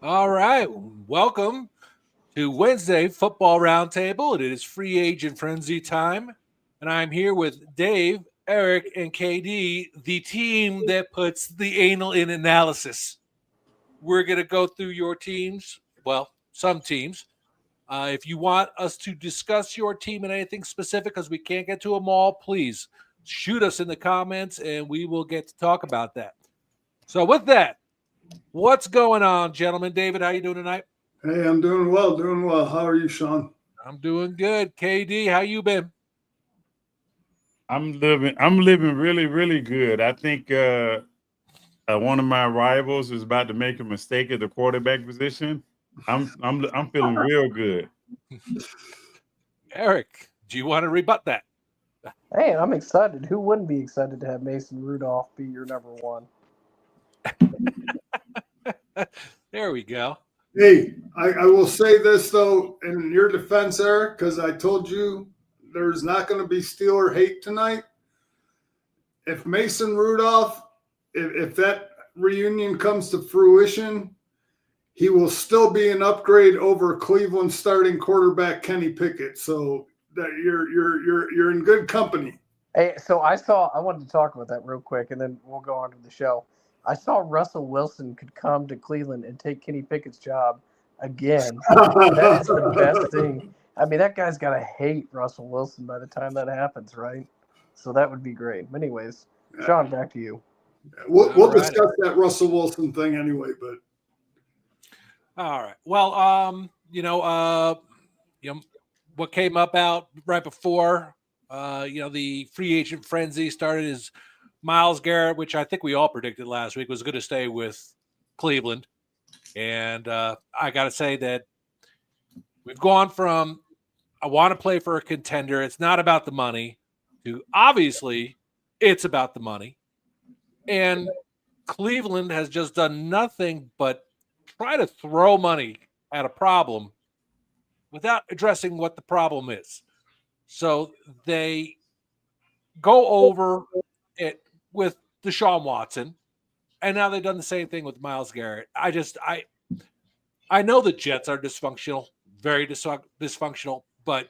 All right, welcome to Wednesday Football Roundtable. It is free agent frenzy time, and I'm here with Dave, Eric, and KD, the team that puts the anal in analysis. We're going to go through your teams, well, some teams. If you want us to discuss your team and anything specific, because we can't get to them all, please shoot us in the comments, and we will get to talk about that. So with that, what's going on, gentlemen? David, how you doing tonight? Hey, I'm doing well. How are you, Sean? I'm doing good. KD, how you been? I'm living really, really good. I think one of my rivals is about to make a mistake at the quarterback position. I'm feeling real good. Eric, do you want to rebut that? Hey, I'm excited. Who wouldn't be excited to have Mason Rudolph be your number one? There we go. Hey, I will say this, though, in your defense, Eric, because I told you there's not going to be Steeler hate tonight. If Mason Rudolph, if that reunion comes to fruition, he will still be an upgrade over Cleveland starting quarterback Kenny Pickett. So that you're in good company. Hey, so I wanted to talk about that real quick, and then we'll go on to the show. I saw Russell Wilson could come to Cleveland and take Kenny Pickett's job again. That is the best thing. I mean, that guy's got to hate Russell Wilson by the time that happens, right? So that would be great. But anyways, Sean, back to you. We'll discuss that Russell Wilson thing anyway, but. All right. Well, what came up out right before, the free agent frenzy started is Myles Garrett, which I think we all predicted last week was going to stay with Cleveland. And I got to say that we've gone from I want to play for a contender, it's not about the money, to obviously it's about the money. And Cleveland has just done nothing but try to throw money at a problem without addressing what the problem is. So they go over it with Deshaun Watson, and now they've done the same thing with Myles Garrett. I know the Jets are dysfunctional, very dysfunctional, but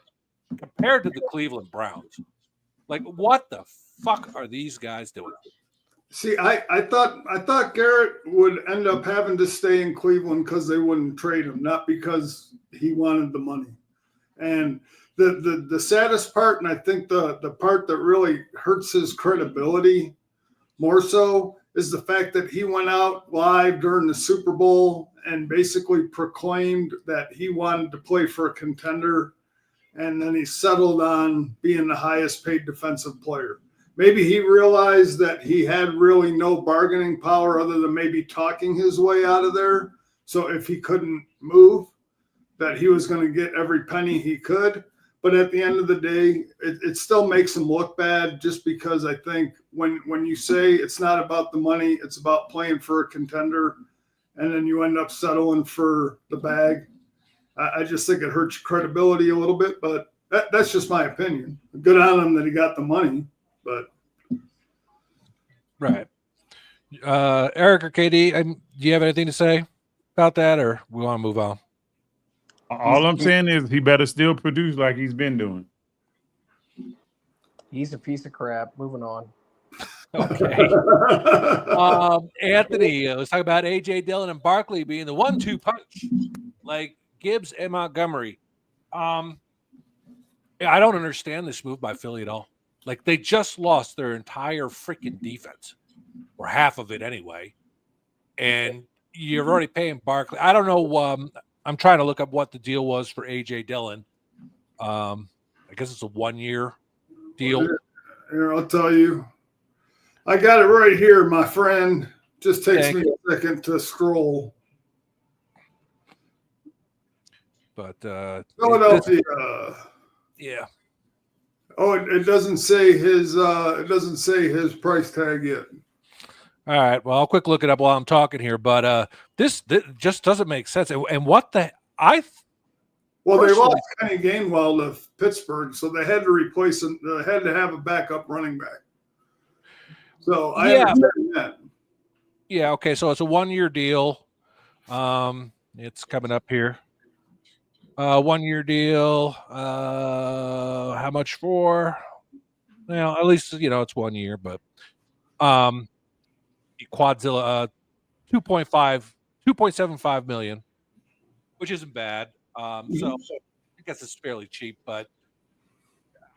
compared to the Cleveland Browns, like what the fuck are these guys doing? See, I thought Garrett would end up having to stay in Cleveland because they wouldn't trade him, not because he wanted the money. And the saddest part, and I think the part that really hurts his credibility more so, is the fact that he went out live during the Super Bowl and basically proclaimed that he wanted to play for a contender, and then he settled on being the highest paid defensive player. Maybe he realized that he had really no bargaining power other than maybe talking his way out of there. So if he couldn't move, that he was going to get every penny he could. But at the end of the day, it still makes him look bad, just because I think when you say it's not about the money, it's about playing for a contender, and then you end up settling for the bag. I just think it hurts your credibility a little bit, but that's just my opinion. Good on him that he got the money. But right, Eric or KD, do you have anything to say about that, or we want to move on? All I'm saying is he better still produce like he's been doing. He's a piece of crap. Moving on. Okay. Anthony, let's talk about A.J. Dillon and Barkley being the 1-2 punch, like Gibbs and Montgomery. I don't understand this move by Philly at all. Like, they just lost their entire freaking defense, or half of it anyway, and you're already paying Barkley. I don't know. I'm trying to look up what the deal was for A.J. Dillon. I guess it's a 1-year deal. Here, I'll tell you. I got it right here, my friend. Just takes me a second to scroll. But Philadelphia. Yeah. Oh, it doesn't say his. It doesn't say his price tag yet. All right. Well, I'll quick look it up while I'm talking here. But this just doesn't make sense. And what the Well, they lost Kenny Gainwell to Pittsburgh, so they had to replace him. They had to have a backup running back. So I understand that. Yeah. Okay. So it's a 1-year deal. It's coming up here. 1-year deal. How much for? Well, at least it's 1 year, but Quadzilla 2.75 million, which isn't bad. So I guess it's fairly cheap, but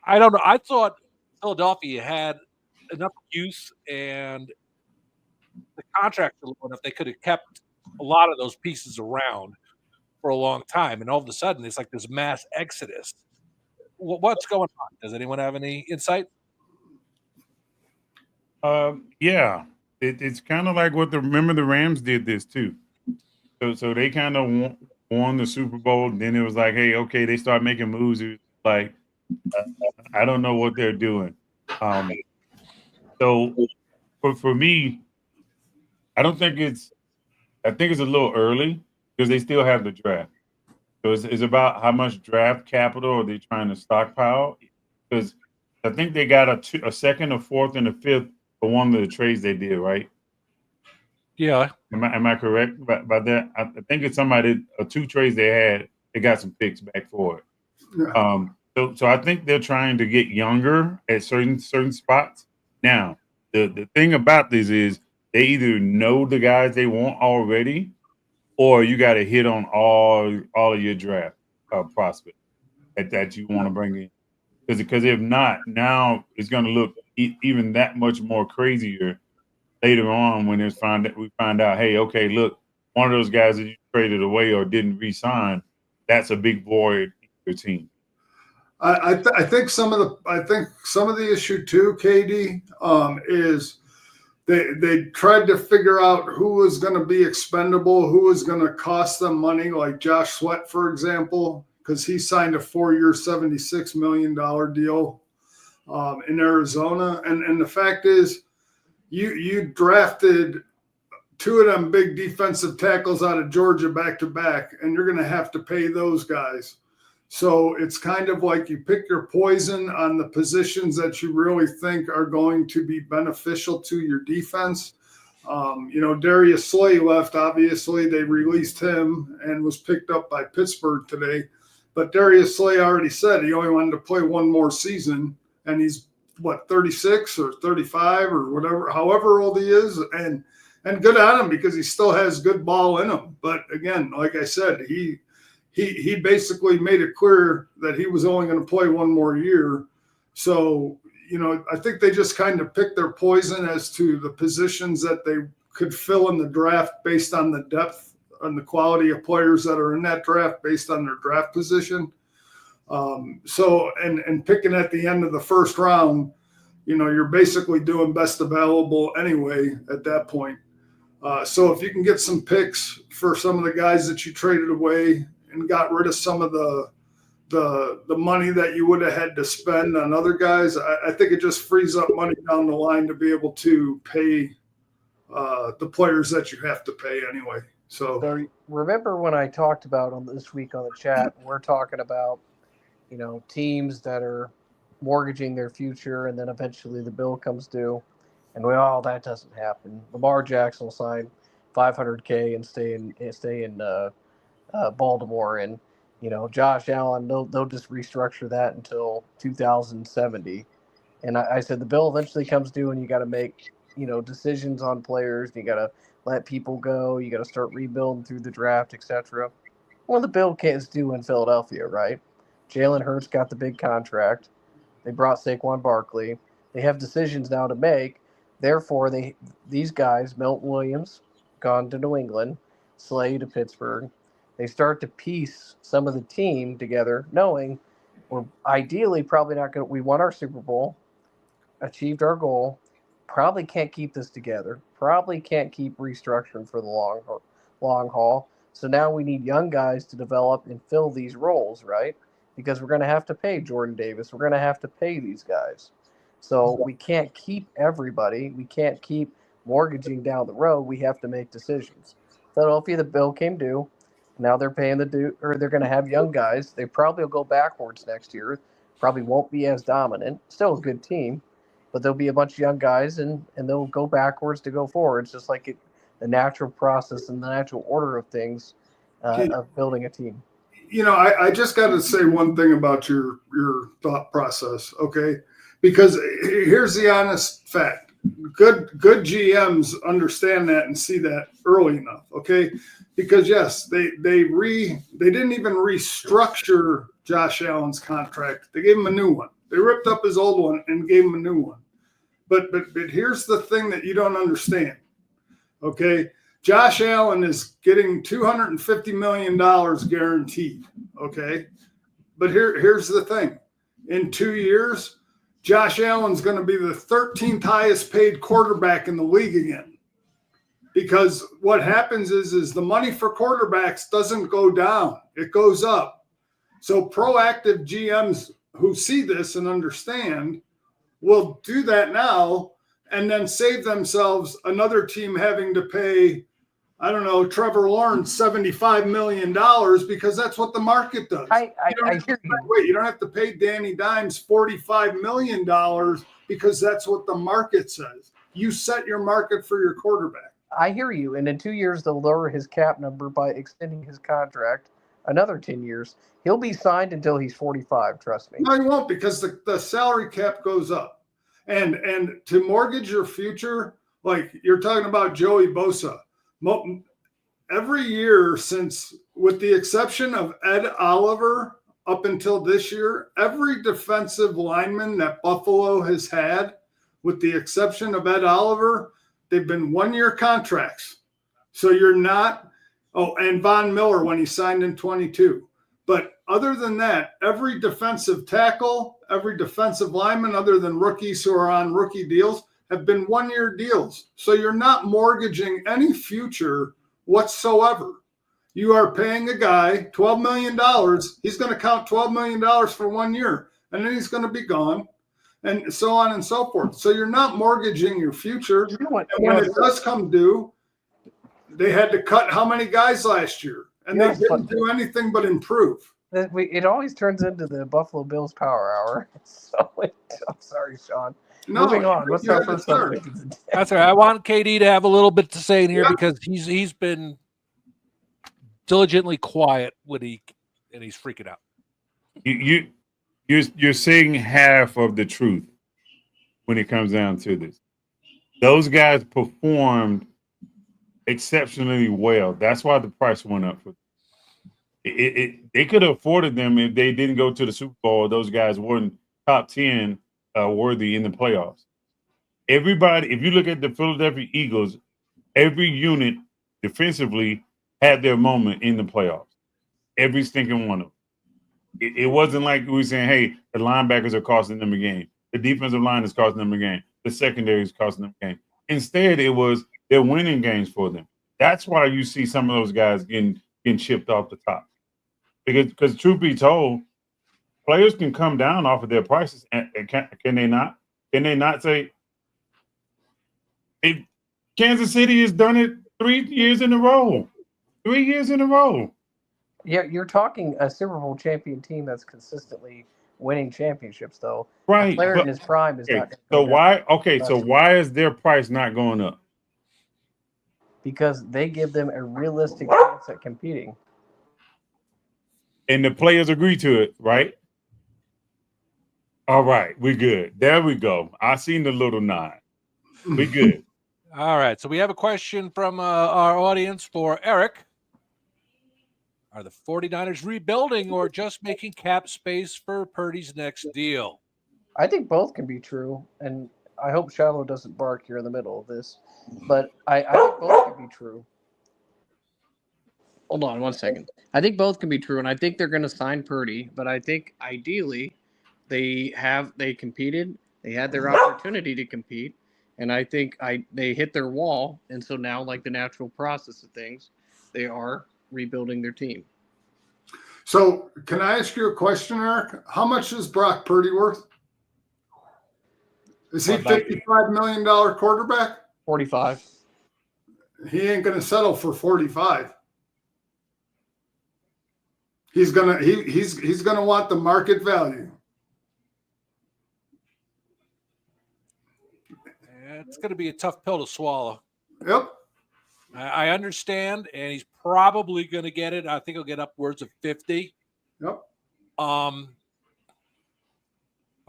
I don't know. I thought Philadelphia had enough youth and the contracts are low enough they could have kept a lot of those pieces around for a long time, and all of a sudden it's like this mass exodus. What's going on? Does anyone have any insight? Yeah, it's kind of like what remember the Rams did this too. So they kind of won the Super Bowl, and then it was like, hey, okay, they start making moves. It was like, I don't know what they're doing. So for me, I think it's a little early because they still have the draft. So it's about how much draft capital are they trying to stockpile? Because I think they got a second, a fourth, and a fifth for one of the trades they did, right? Yeah. Am I correct by that? I think it's somebody 2 trades they had. They got some picks back for it. Yeah. So I think they're trying to get younger at certain spots. Now, the thing about this is they either know the guys they want already, or you got to hit on all of your draft prospects that you want to bring in. Because if not, now it's going to look even that much more crazier later on when we find out, hey, okay, look, one of those guys that you traded away or didn't re-sign, that's a big void in your team. I think some of the issue too, KD, is they tried to figure out who was going to be expendable, who was going to cost them money, like Josh Sweat, for example, because he signed a 4-year, $76 million deal in Arizona. And the fact is, you drafted 2 of them big defensive tackles out of Georgia back to back, and you're going to have to pay those guys. So it's kind of like you pick your poison on the positions that you really think are going to be beneficial to your defense. Darius Slay left. Obviously, they released him and was picked up by Pittsburgh today. But Darius Slay already said he only wanted to play one more season, and he's 36 or 35 or whatever, however old he is, and good on him because he still has good ball in him. But again, like I said, he basically made it clear that he was only going to play one more year. So, I think they just kind of picked their poison as to the positions that they could fill in the draft based on the depth and the quality of players that are in that draft based on their draft position. And picking at the end of the first round, you're basically doing best available anyway at that point. So if you can get some picks for some of the guys that you traded away and got rid of some of the money that you would have had to spend on other guys, I think it just frees up money down the line to be able to pay the players that you have to pay anyway. So remember when I talked about this week on the chat, we're talking about, teams that are mortgaging their future and then eventually the bill comes due. And that doesn't happen. Lamar Jackson will sign $500K and stay in Baltimore, and Josh Allen, they'll just restructure that until 2070. And I said the bill eventually comes due, and you got to make decisions on players. You got to let people go. You got to start rebuilding through the draft, etc. Well, the bill is due in Philadelphia, right? Jalen Hurts got the big contract. They brought Saquon Barkley. They have decisions now to make. Therefore, these guys, Milton Williams, gone to New England, Slay to Pittsburgh. They start to piece some of the team together, knowing We're ideally probably not going to. We won our Super Bowl, achieved our goal. Probably can't keep this together. Probably can't keep restructuring for the long haul. So now we need young guys to develop and fill these roles, right? Because we're going to have to pay Jordan Davis. We're going to have to pay these guys. So we can't keep everybody. We can't keep mortgaging down the road. We have to make decisions. Philadelphia, the bill came due. Now they're paying the due, or they're going to have young guys. They probably will go backwards next year. Probably won't be as dominant. Still a good team, but there'll be a bunch of young guys, and they'll go backwards to go forwards, just like the natural process and the natural order of things of building a team. I just got to say one thing about your thought process, okay? Because here's the honest fact: good GMs understand that and see that early enough, okay? Because yes, they didn't even restructure Josh Allen's contract; they gave him a new one. They ripped up his old one and gave him a new one. But here's the thing that you don't understand, okay? Josh Allen is getting $250 million guaranteed, okay? But here's the thing. In 2 years, Josh Allen's going to be the 13th highest paid quarterback in the league again. Because what happens is the money for quarterbacks doesn't go down. It goes up. So proactive GMs who see this and understand will do that now and then save themselves another team having to pay, I don't know, Trevor Lawrence $75 million because that's what the market does. I hear you. Wait, you don't have to pay Danny Dimes $45 million because that's what the market says. You set your market for your quarterback. I hear you. And in 2 years, they'll lower his cap number by extending his contract another 10 years. He'll be signed until he's 45, trust me. No, he won't, because the salary cap goes up. And to mortgage your future, like you're talking about Joey Bosa, every year since, with the exception of Ed Oliver up until this year, every defensive lineman that Buffalo has had, with the exception of Ed Oliver, they've been 1-year contracts. So you're not, and Von Miller when he signed in 22. But other than that, every defensive tackle, every defensive lineman, other than rookies who are on rookie deals, have been 1-year deals. So you're not mortgaging any future whatsoever. You are paying a guy $12 million. He's going to count $12 million for 1 year, and then he's going to be gone, and so on and so forth. So you're not mortgaging your future. And when it does come due, they had to cut how many guys last year? And they didn't do anything but improve. It always turns into the Buffalo Bills Power Hour. So I'm sorry, Sean. No, moving on. What's our first topic? That's all right. I want KD to have a little bit to say in here because he's been diligently quiet when he's freaking out. You're saying half of the truth when it comes down to this. Those guys performed exceptionally well. That's why the price went up for them. They could have afforded them if they didn't go to the Super Bowl. Those guys weren't top 10 worthy in the playoffs. Everybody, if you look at the Philadelphia Eagles, every unit defensively had their moment in the playoffs. Every stinking one of them. It wasn't like we were saying, hey, the linebackers are costing them a game. The defensive line is costing them a game. The secondary is costing them a game. Instead, it was they're winning games for them. That's why you see some of those guys getting chipped off the top. Because truth be told, players can come down off of their prices. And can they not? Can they not say, hey, Kansas City has done it 3 years in a row? 3 years in a row. Yeah, you're talking a Super Bowl champion team that's consistently winning championships, though. Right. A player in his prime is not. So why? Okay, so why is their price not going up? Because they give them a realistic chance at competing. And the players agree to it, right? All right, we're good. There we go. I seen the little nod. We good. All right, so we have a question from our audience for Eric. Are the 49ers rebuilding or just making cap space for Purdy's next deal? I think both can be true, and I hope Shiloh doesn't bark here in the middle of this, but I think both can be true. Hold on 1 second. I think both can be true, and I think they're going to sign Purdy, but I think ideally they competed. They had their opportunity to compete, and I think they hit their wall, and so now, like the natural process of things, they are rebuilding their team. So, can I ask you a question, Eric? How much is Brock Purdy worth? Is he $55 million quarterback? 45. He ain't going to settle for 45. He's gonna want the market value. It's going to be a tough pill to swallow. Yep. I understand, and he's probably going to get it. I think he'll get upwards of 50. Yep. But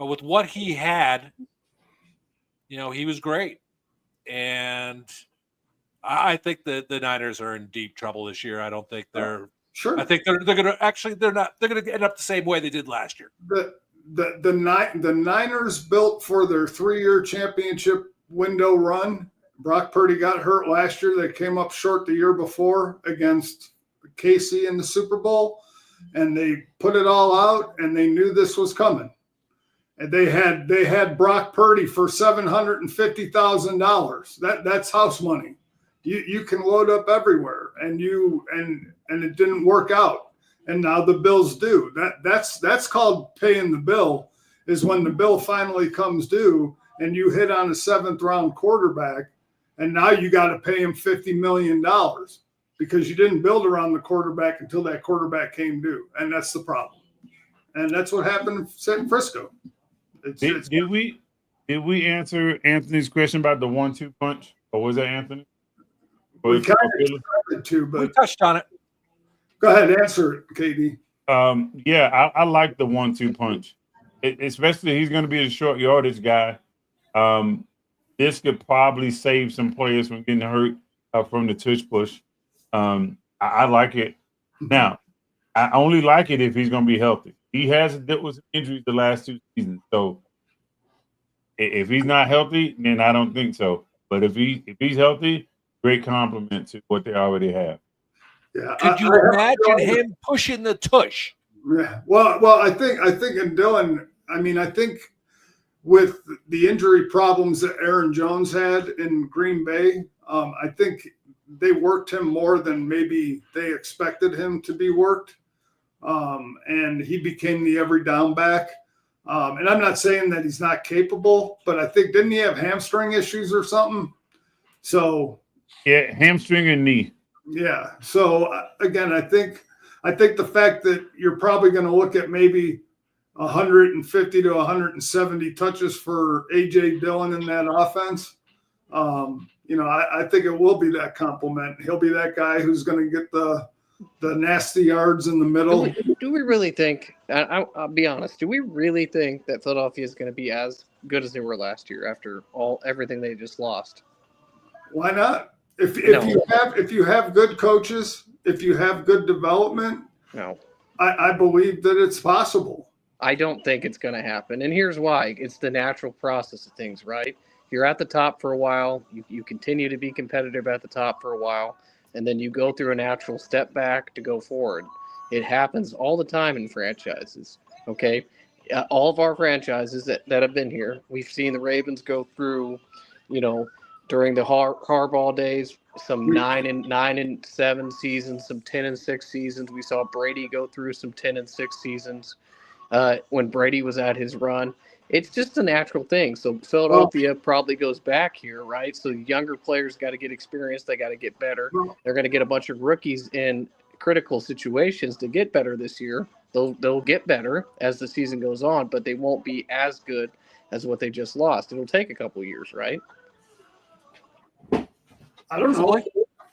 with what he had, he was great, and I think the Niners are in deep trouble this year. I don't think they're. Sure. I think they're going to actually they're not. They're going to end up the same way they did last year. The Niners built for their 3-year championship window run. Brock Purdy got hurt last year. They came up short the year before against KC in the Super Bowl, and they put it all out, and they knew this was coming. And they had Brock Purdy for $750,000. That's house money. You can load up everywhere, and it didn't work out. And now the bills do. That's called paying the bill, is when the bill finally comes due and you hit on a 7th-round quarterback, and now you got to pay him $50 million because you didn't build around the quarterback until that quarterback came due. And that's the problem. And that's what happened in San Francisco. Did we answer Anthony's question about the 1-2 punch? Or was that Anthony? We kind of started to, but we touched on it. Go ahead, answer it, KD. Yeah, I like the 1-2 punch. Especially he's going to be a short yardage guy. This could probably save some players from getting hurt from the tush push. I like it. Now, I only like it if he's going to be healthy. He has dealt with injuries the last 2 seasons. So if he's not healthy, then I don't think so. But if he's healthy, great compliment to what they already have. Yeah. Could you imagine him pushing the tush? Yeah. Well, I think in Dylan, I think with the injury problems that Aaron Jones had in Green Bay, I think they worked him more than maybe they expected him to be worked. And he became the every down back. And I'm not saying that he's not capable, but I think, didn't he have hamstring issues or something? So yeah, hamstring and knee. Yeah. So again, I think the fact that you're probably going to look at maybe 150 to 170 touches for AJ Dillon in that offense. I think it will be that compliment. He'll be that guy who's going to get the nasty yards in the middle. Do we really think? I'll be honest. Do we really think that Philadelphia is going to be as good as they were last year after everything they just lost? Why not? If you have good coaches, if you have good development, no, I believe that it's possible. I don't think it's going to happen, and here's why: it's the natural process of things, right? You're at the top for a while, you continue to be competitive at the top for a while, and then you go through a natural step back to go forward. It happens all the time in franchises. Okay, all of our franchises that have been here, we've seen the Ravens go through, during the Harbaugh days, some 9-7 seasons, some 10-6 seasons. We saw Brady go through some 10-6 seasons when Brady was at his run. It's just a natural thing. So Philadelphia probably goes back here, right? So younger players got to get experience. They got to get better. They're going to get a bunch of rookies in critical situations to get better this year. They'll get better as the season goes on, but they won't be as good as what they just lost. It'll take a couple years, right? I don't know.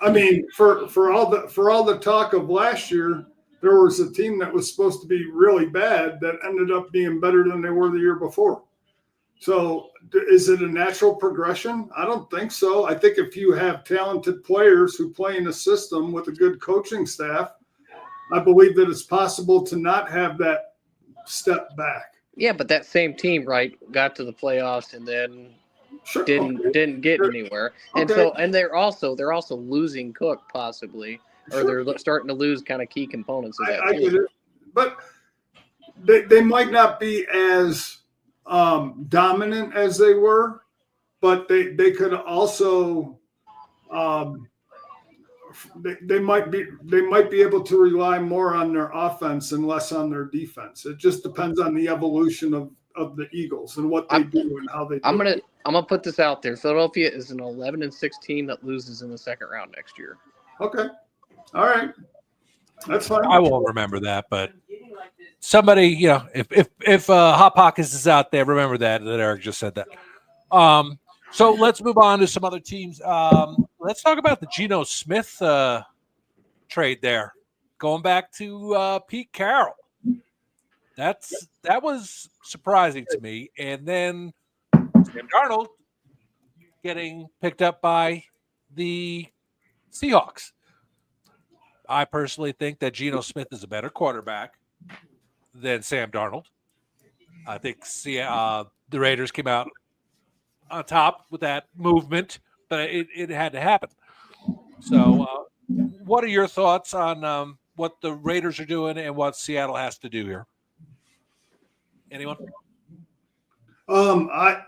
I mean, for all the talk of last year, there was a team that was supposed to be really bad that ended up being better than they were the year before. So is it a natural progression? I don't think so. I think if you have talented players who play in a system with a good coaching staff, I believe that it's possible to not have that step back. Yeah, but that same team, right, got to the playoffs and then didn't get anywhere. And so they're also losing Cook possibly or they're starting to lose kind of key components of that I team. get it, but they might not be as dominant as they were, but they could also they might be able to rely more on their offense and less on their defense. It just depends on the evolution of the Eagles and what they do and how they do. I'm gonna put this out there. Philadelphia is an 11-6 team that loses in the second round next year. Okay, all right, that's fine. I won't remember that, but somebody, if Hot Pockets is out there, remember that Eric just said that. So let's move on to some other teams. Let's talk about the Geno Smith trade there. Going back to Pete Carroll. That was surprising to me. And then Sam Darnold getting picked up by the Seahawks. I personally think that Geno Smith is a better quarterback than Sam Darnold. I think the Raiders came out on top with that movement, but it had to happen. So what are your thoughts on what the Raiders are doing and what Seattle has to do here? Anyone? I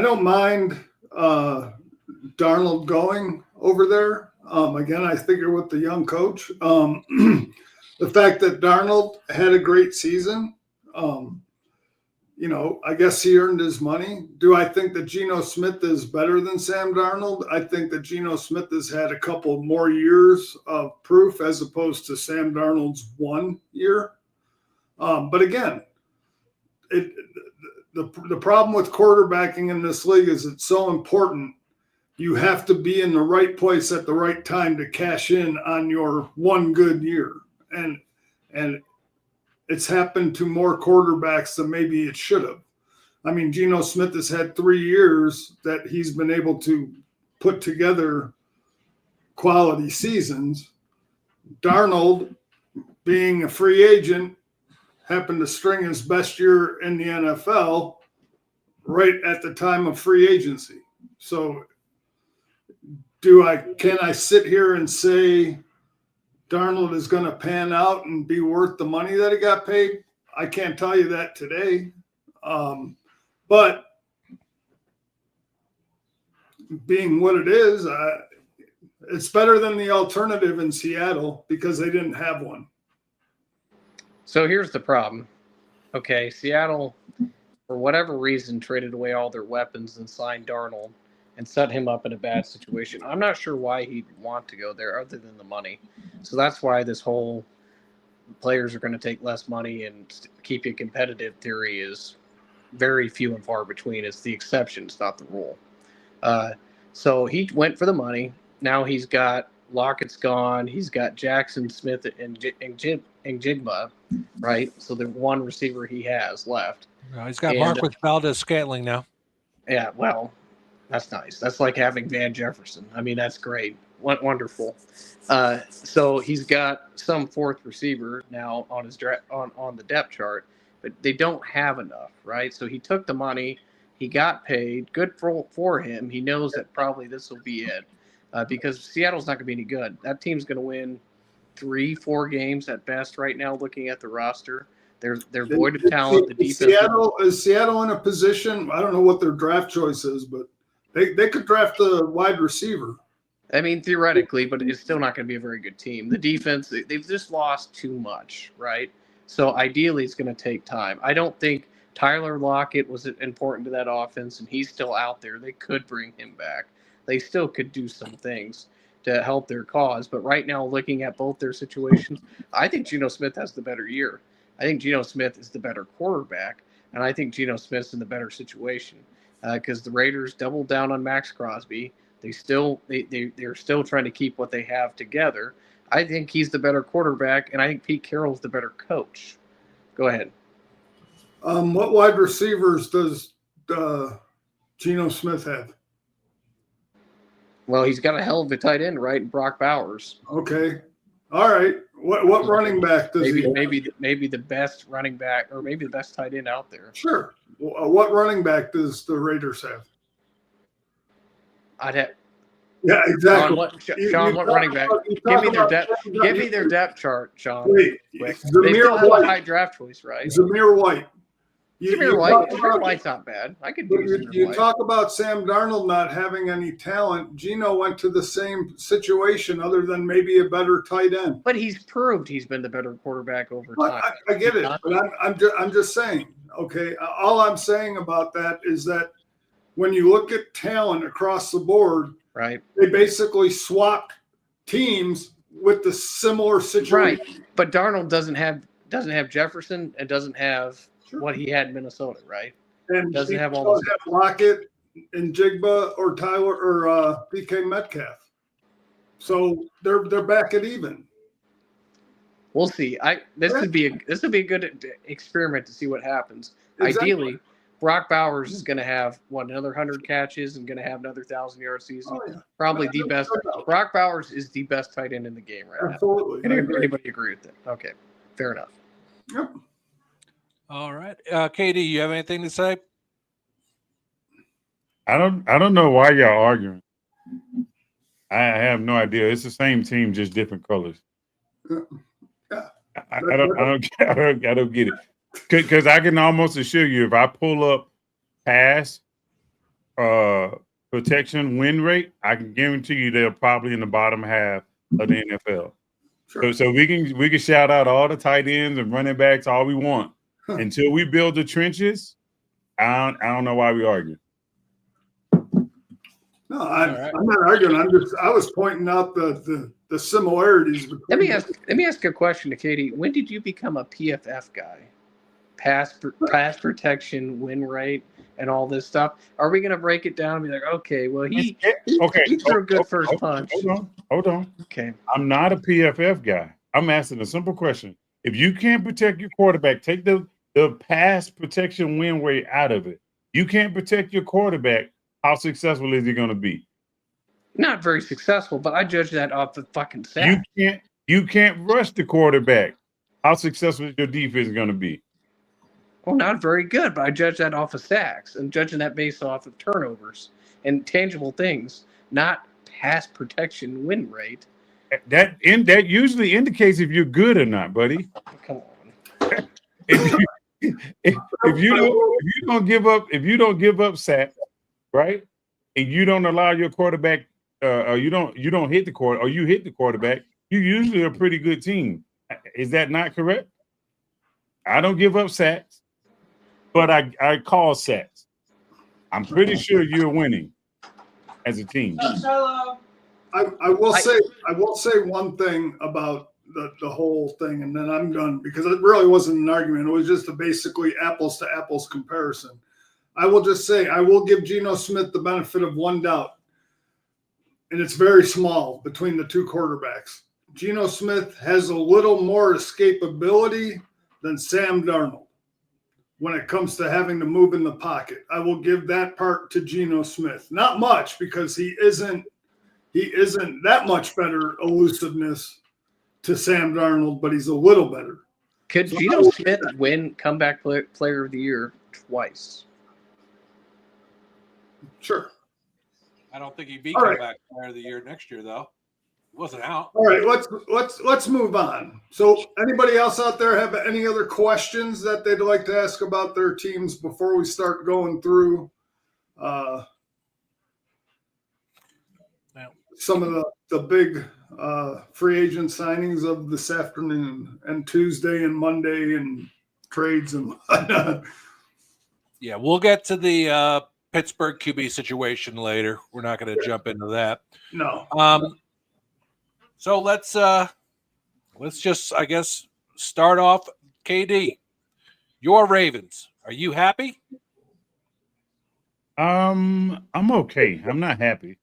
don't mind Darnold going over there. Again, I figure with the young coach, the fact that Darnold had a great season, I guess he earned his money. Do I think that Geno Smith is better than Sam Darnold? I think that Geno Smith has had a couple more years of proof as opposed to Sam Darnold's 1 year. But again, the problem with quarterbacking in this league is it's so important. You have to be in the right place at the right time to cash in on your one good year. And it's happened to more quarterbacks than maybe it should have. I mean, Geno Smith has had 3 years that he's been able to put together quality seasons. Darnold, being a free agent, happened to string his best year in the NFL right at the time of free agency. So can I sit here and say Darnold is going to pan out and be worth the money that he got paid? I can't tell you that today. But being what it is, it's better than the alternative in Seattle because they didn't have one. So here's the problem. Okay, Seattle, for whatever reason, traded away all their weapons and signed Darnold and set him up in a bad situation. I'm not sure why he'd want to go there other than the money. So that's why this whole players are going to take less money and keep you competitive theory is very few and far between. It's the exception, it's not the rule. So he went for the money. Now he's got Lockett's gone. He's got Jackson Smith and Jigma, right? So the one receiver he has left. He's got Marquez Valdez-Scantling now. Yeah, well, that's nice. That's like having Van Jefferson. I mean, that's great. Wonderful. So he's got some fourth receiver now on his on the depth chart, but they don't have enough, right? So he took the money. He got paid. Good for him. He knows that probably this will be it because Seattle's not going to be any good. That team's going to win 3-4 games at best right now, looking at the roster. They're void of talent. The defense. Is Seattle in a position? I don't know what their draft choice is, but they could draft a wide receiver. I mean, theoretically, but it's still not going to be a very good team. The defense, they've just lost too much, right? So ideally, it's going to take time. I don't think Tyler Lockett was important to that offense, and he's still out there. They could bring him back. They still could do some things to help their cause. But right now, looking at both their situations, I think Geno Smith has the better year. I think Geno Smith is the better quarterback, and I think Geno Smith's in the better situation because the Raiders doubled down on Max Crosby. They're still trying to keep what they have together. I think he's the better quarterback, and I think Pete Carroll's the better coach. Go ahead. What wide receivers does Geno Smith have? Well, he's got a hell of a tight end, right? Brock Bowers. Okay. All right. What running back does he have? Maybe the best running back or maybe the best tight end out there. Sure. What running back does the Raiders have? Yeah, exactly. Sean, what running back? Give me their depth. Give me their depth chart, Sean. Wait, They still have a high draft choice, right? Zamir White. Zamir White's not bad. I could do Zamir You White. talk about Sam Darnold not having any talent. Geno went to the same situation, other than maybe a better tight end. But he's proved he's been the better quarterback over time. I get it, but I'm just saying. Okay, all I'm saying about that is that when you look at talent across the board, right? They basically swapped teams with the similar situation. Right, but Darnold doesn't have Jefferson and doesn't have what he had in Minnesota, right? And doesn't have all those. Have Lockett and Jigba or Tyler or PK Metcalf. So they're back at even. We'll see. This would be a good experiment to see what happens. Exactly. Ideally, Brock Bowers is going to have another 100 catches and going to have another 1,000-yard season. Oh, yeah. Probably the best. Brock Bowers is the best tight end in the game right Absolutely. now. Absolutely. Anybody agree with that? Okay, fair enough. Yep. All right, KD, you have anything to say? I don't know why y'all arguing. I have no idea. It's the same team, just different colors. Yeah. I don't get it. Because I can almost assure you, if I pull up pass protection win rate, I can guarantee you they're probably in the bottom half of the NFL. Sure. So we can shout out all the tight ends and running backs all we want. Until we build the trenches, I don't know why we argue. No, I'm not arguing. I was pointing out the similarities. Let me ask a question to Katie. When did you become a PFF guy? Pass protection, win rate, and all this stuff. Are we going to break it down and be like, okay, well he threw a good first punch. Hold on. Okay, I'm not a PFF guy. I'm asking a simple question. If you can't protect your quarterback, take the pass protection win rate out of it. You can't protect your quarterback. How successful is he going to be? Not very successful, but I judge that off the fucking sack. You can't rush the quarterback. How successful is your defense going to be? Well, not very good, but I judge that off of sacks and judging that based off of turnovers and tangible things, not pass protection win rate. That usually indicates if you're good or not, buddy. Come on. If you don't give up sacks, right, and you don't allow your quarterback, or you don't hit the quarter, or you hit the quarterback, you usually a pretty good team. Is that not correct? I don't give up sacks, but I call sacks. I'm pretty sure you're winning as a team. I will say one thing about the whole thing, and then I'm done, because it really wasn't an argument. It was just a basically apples to apples comparison. I will just say I will give Geno Smith the benefit of one doubt, and it's very small between the two quarterbacks. Geno Smith has a little more escapability than Sam Darnold when it comes to having to move in the pocket. I will give that part to Geno Smith. Not much, because he isn't that much better elusiveness to Sam Darnold, but he's a little better. Could Geno Smith win comeback player of the year twice? Sure. I don't think he'd be comeback player of the year next year, though. He wasn't out. All right, let's move on. So, anybody else out there have any other questions that they'd like to ask about their teams before we start going through some of the big free agent signings of this afternoon and Tuesday and Monday and trades and whatnot? Yeah, we'll get to the Pittsburgh QB situation later. We're not going to jump into that. No. So let's just, I guess, start off. KD, your Ravens. Are you happy? I'm okay. I'm not happy.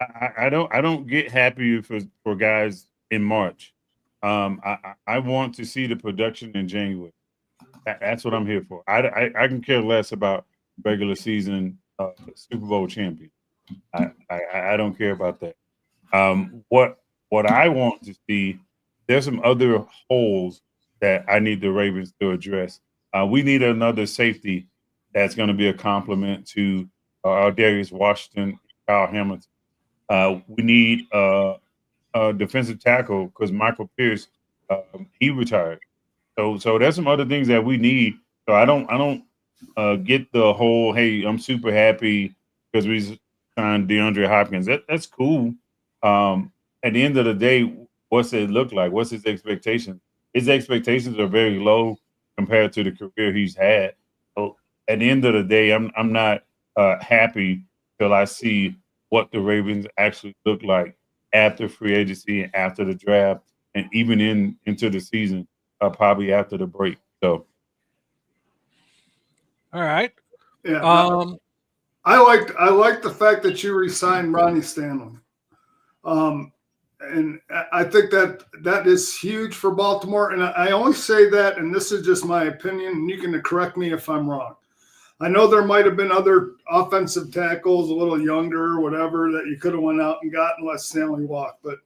I don't get happy for guys in March. I want to see the production in January. That's what I'm here for. I can care less about regular season Super Bowl champion. I don't care about that. What I want to see, there's some other holes that I need the Ravens to address. We need another safety that's going to be a complement to Darius Washington, Kyle Hamilton. We need a defensive tackle because Michael Pierce he retired. So there's some other things that we need. So I don't get the whole hey, I'm super happy because we signed DeAndre Hopkins. That's cool. At the end of the day, what's it look like? What's his expectations? His expectations are very low compared to the career he's had. So at the end of the day, I'm not happy till I see what the Ravens actually look like after free agency and after the draft and even into the season, probably after the break. So, all right. Yeah. I like the fact that you re-signed Ronnie Stanley. And I think that is huge for Baltimore. And I only say that, and this is just my opinion, and you can correct me if I'm wrong. I know there might have been other offensive tackles, a little younger or whatever, that you could have went out and got and let Stanley walk. But,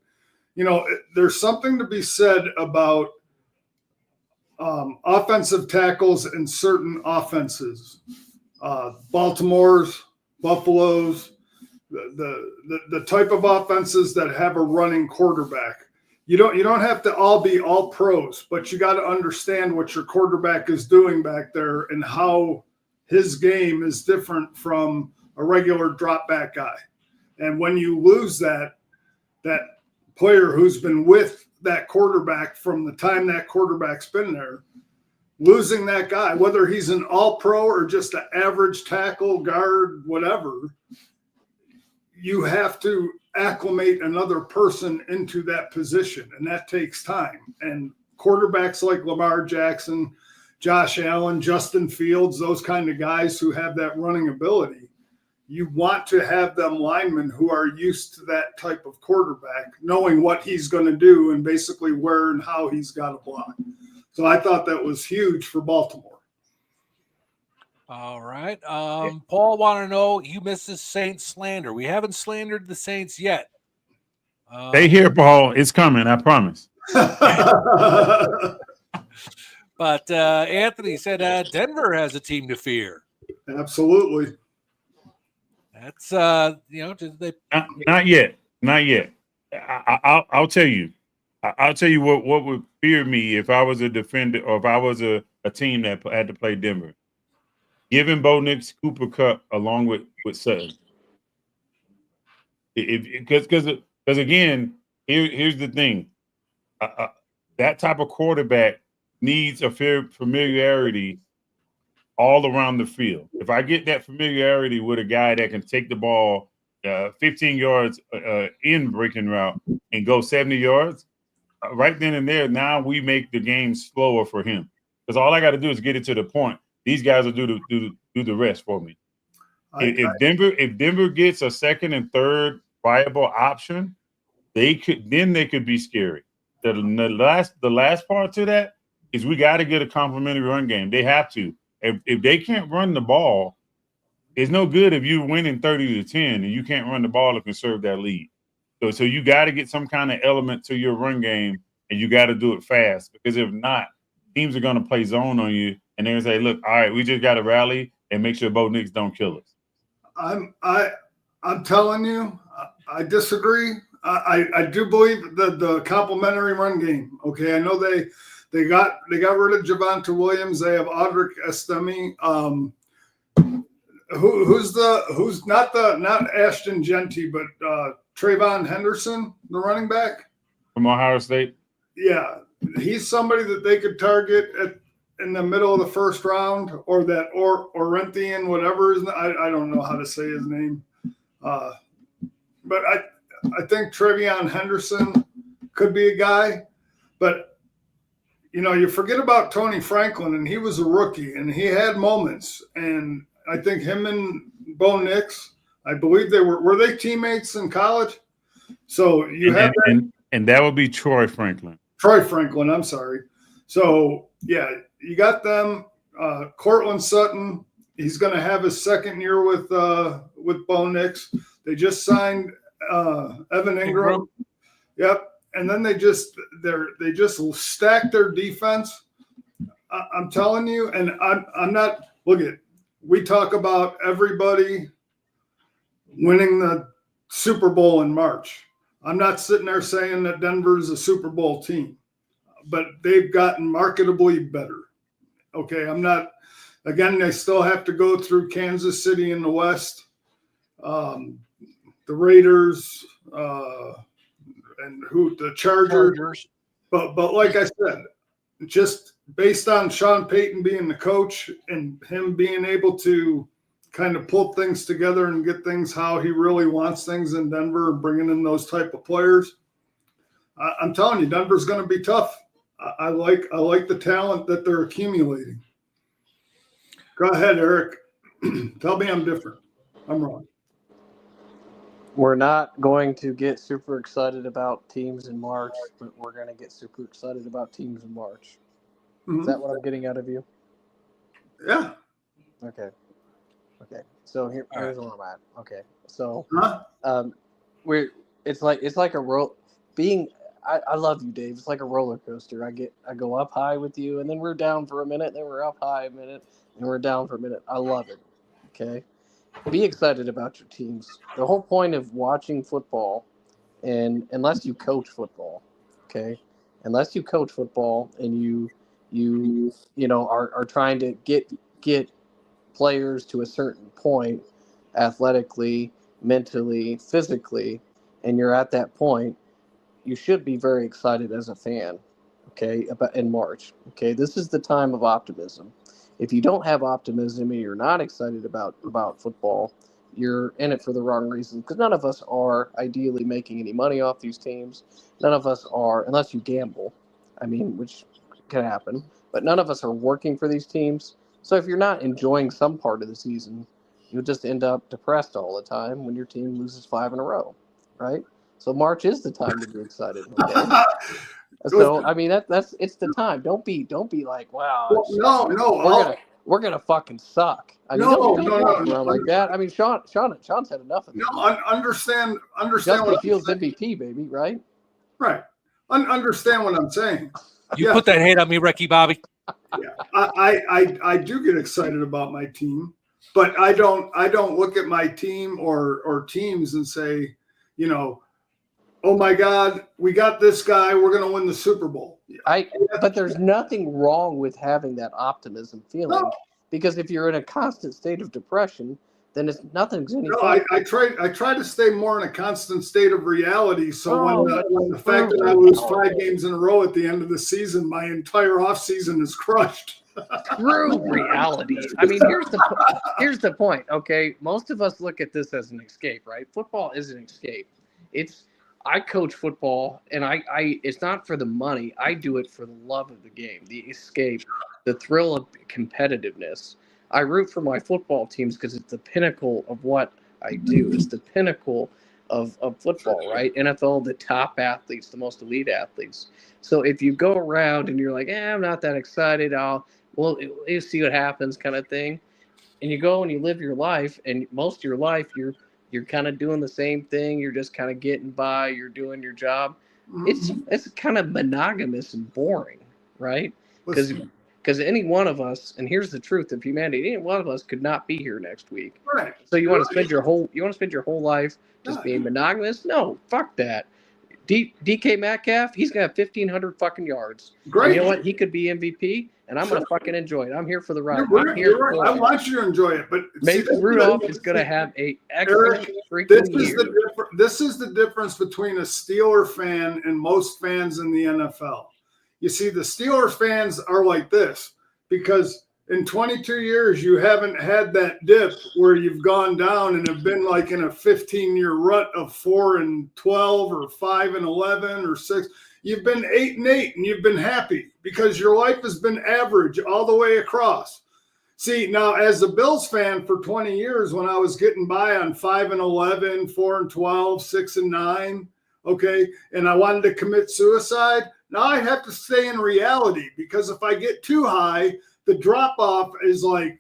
there's something to be said about offensive tackles in certain offenses. Baltimore's, Buffalo's, the type of offenses that have a running quarterback. You don't have to all be all pros, but you got to understand what your quarterback is doing back there and how his game is different from a regular drop back guy. And when you lose that player who's been with that quarterback from the time that quarterback's been there, losing that guy, whether he's an all-pro or just an average tackle, guard, whatever, you have to acclimate another person into that position, and that takes time. And quarterbacks like Lamar Jackson, Josh Allen, Justin Fields, those kind of guys who have that running ability, you want to have them linemen who are used to that type of quarterback, knowing what he's going to do and basically where and how he's got to block. So I thought that was huge for Baltimore. All right. Paul want to know, you missed the Saints slander. We haven't slandered the Saints yet. Stay here, Paul. It's coming, I promise. But Anthony said Denver has a team to fear. Absolutely. That's they not yet. I'll tell you. I'll tell you what would fear me if I was a defender or if I was a team that had to play Denver. Giving Bo Nix Cooper Kupp along with Sutton. Because again, here's the thing. That type of quarterback needs a familiarity all around the field. If I get that familiarity with a guy that can take the ball 15 yards in breaking route and go 70 yards, right then and there, now we make the game slower for him. Because all I got to do is get it to the point. These guys will do the rest for me. If Denver gets a second and third viable option, they could be scary. The last part to that is we got to get a complimentary run game. They have to. If they can't run the ball, it's no good if you're winning 30-10 and you can't run the ball to conserve that lead. So you got to get some kind of element to your run game, and you got to do it fast, because if not, teams are going to play zone on you, and they're going to say, look, all right, we just got to rally and make sure Bo Nix don't kill us. I'm telling you, I disagree. I do believe the complimentary run game. Okay, I know they got rid of Javonte Williams. They have Audric Estime. Who's not Ashton Genty, but Trayvon Henderson, the running back from Ohio State. Yeah, he's somebody that they could target in the middle of the first round, or that Orenthian, whatever his, I don't know how to say his name, but I think Trevion Henderson could be a guy, but you forget about Tony Franklin, and he was a rookie, and he had moments, and I think him and Bo Nix, I believe were they teammates in college? So and that would be Troy Franklin. Troy Franklin, I'm sorry. So yeah, you got them. Cortland Sutton, he's going to have his second year with Bo Nix. They just signed Evan Ingram. Yep, and then they just stacked their defense. I'm telling you, and I'm not. Look at. We talk about everybody winning the Super Bowl in March. I'm not sitting there saying that Denver's a Super Bowl team, but they've gotten marketably better. Okay, I'm not. Again, they still have to go through Kansas City in the West, the Raiders, and the Chargers. But like I said, just based on Sean Payton being the coach and him being able to kind of pull things together and get things how he really wants things in Denver and bringing in those type of players, I'm telling you, Denver's going to be tough. I like the talent that they're accumulating. Go ahead, Eric. Tell me I'm different. I'm wrong. We're not going to get super excited about teams in March, but we're going to get super excited about teams in March. Mm-hmm. Is that what I'm getting out of you? Yeah. Okay. So here's where I'm at. Okay. So it's like a roll being. I love you, Dave. It's like a roller coaster. I go up high with you, and then we're down for a minute, then we're up high a minute, and we're down for a minute. I love it. Okay. Be excited about your teams. The whole point of watching football, and unless you coach football, okay, unless you coach football and you know are trying to get players to a certain point, athletically, mentally, physically, and you're at that point, you should be very excited as a fan, okay, about in March. Okay, this is the time of optimism. If you don't have optimism and you're not excited about football, you're in it for the wrong reason, because none of us are ideally making any money off these teams. None of us are, unless you gamble, I mean, which can happen, but none of us are working for these teams. So if you're not enjoying some part of the season, you'll just end up depressed all the time when your team loses 5 in a row, right? So March is the time to be excited. Okay? So I mean it's the time. Don't be like, wow. No. We're gonna fucking suck. I mean, No. around like that. I mean, Sean's had enough of it. No, understand. Justin Fields MVP, baby, right? Right. Understand what I'm saying. You put that hate on me, Ricky Bobby. Yeah, I do get excited about my team, but I don't look at my team or teams and say, oh my God, we got this guy, we're going to win the Super Bowl. But there's nothing wrong with having that optimism feeling, because if you're in a constant state of depression, then nothing's any fun. I try to stay more in a constant state of reality. So when the fact that I lose 5 games in a row at the end of the season, my entire offseason is crushed. True reality. I mean, here's the point. Okay, most of us look at this as an escape, right? Football is an escape. I coach football, and I it's not for the money. I do it for the love of the game, the escape, the thrill of competitiveness. I root for my football teams because it's the pinnacle of what I do. It's the pinnacle of football, right? NFL, the top athletes, the most elite athletes. So if you go around and you're like, I'm not that excited, we'll see what happens kind of thing. And you go and you live your life, and most of your life you're kind of doing the same thing. You're just kind of getting by. You're doing your job. It's kind of monogamous and boring, right? Because any one of us, and here's the truth of humanity, any one of us could not be here next week. Right. So you want to spend your whole life just being monogamous? No, fuck that. DK Metcalf, he's gonna have 1,500 fucking yards. Great. And you know what? He could be MVP, and I'm gonna fucking enjoy it. I'm here for the ride. You're right. I want you to enjoy it, but Mason Rudolph is gonna have a excellent freaking year. This is the difference between a Steeler fan and most fans in the NFL. You see, the Steelers fans are like this because in 22 years, you haven't had that dip where you've gone down and have been like in a 15-year rut of 4-12 or 5-11 or 6. You've been 8-8 and you've been happy because your life has been average all the way across. See, now as a Bills fan for 20 years, when I was getting by on 5-11, 4-12, 6-9, okay, and I wanted to commit suicide, now I have to stay in reality because if I get too high, the drop-off is like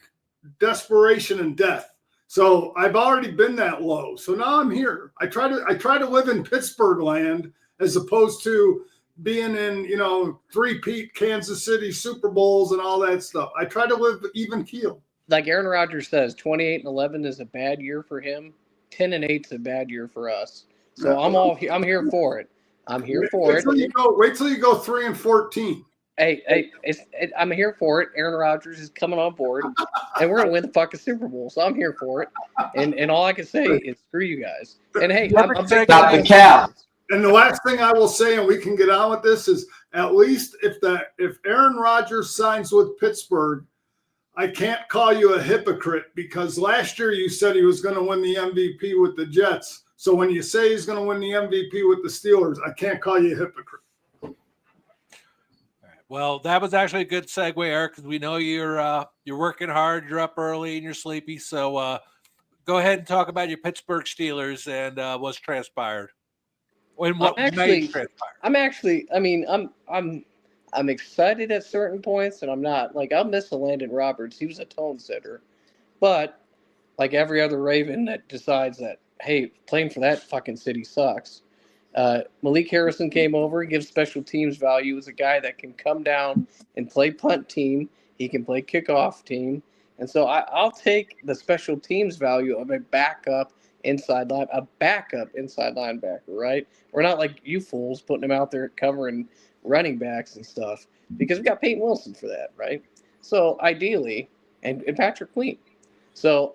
desperation and death. So I've already been that low. So now I'm here. I try to live in Pittsburgh land as opposed to being in, three-peat Kansas City Super Bowls and all that stuff. I try to live even keel. Like Aaron Rodgers says, 28-11 is a bad year for him. 10-8's a bad year for us. So I'm here for it. I'm here for it. Wait till you go 3-14. Hey, I'm here for it. Aaron Rodgers is coming on board, and we're gonna win the fucking Super Bowl. So I'm here for it. And all I can say is screw you guys. And hey, I'm big Stop the cap. And the last thing I will say, and we can get on with this, is at least if Aaron Rodgers signs with Pittsburgh, I can't call you a hypocrite because last year you said he was going to win the MVP with the Jets. So when you say he's going to win the MVP with the Steelers, I can't call you a hypocrite. Well, that was actually a good segue, Eric, because we know you're working hard, you're up early, and you're sleepy. So go ahead and talk about your Pittsburgh Steelers and what's transpired. And what may transpire. I'm excited at certain points, and I'm not. Like, I'll miss Landon Roberts. He was a tone setter. But like every other Raven that decides that, hey, playing for that fucking city sucks. Malik Harrison came over. He gives special teams value as a guy that can come down and play punt team. He can play kickoff team. And so I'll take the special teams value of a backup inside linebacker, right? We're not like you fools putting him out there covering running backs and stuff because we got Peyton Wilson for that, right? So ideally, and Patrick Queen. So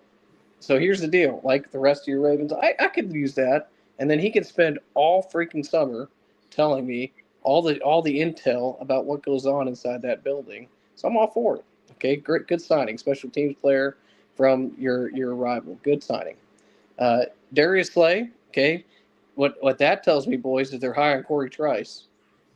here's the deal. Like the rest of your Ravens, I could use that. And then he can spend all freaking summer telling me all the intel about what goes on inside that building. So I'm all for it. Okay, great, good signing. Special teams player from your rival. Good signing. Darius Slay. Okay, what that tells me, boys, is they're high on Corey Trice.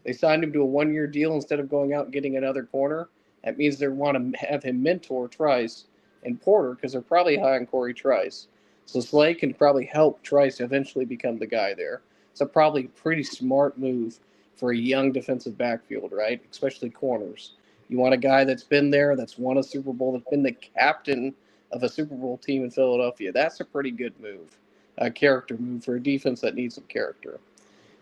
They signed him to a 1-year deal instead of going out and getting another corner. That means they want to have him mentor Trice and Porter because they're probably high on Corey Trice. So Slay can probably help Trice eventually become the guy there. It's probably a pretty smart move for a young defensive backfield, right? Especially corners. You want a guy that's been there, that's won a Super Bowl, that's been the captain of a Super Bowl team in Philadelphia. That's a pretty good move, a character move for a defense that needs some character.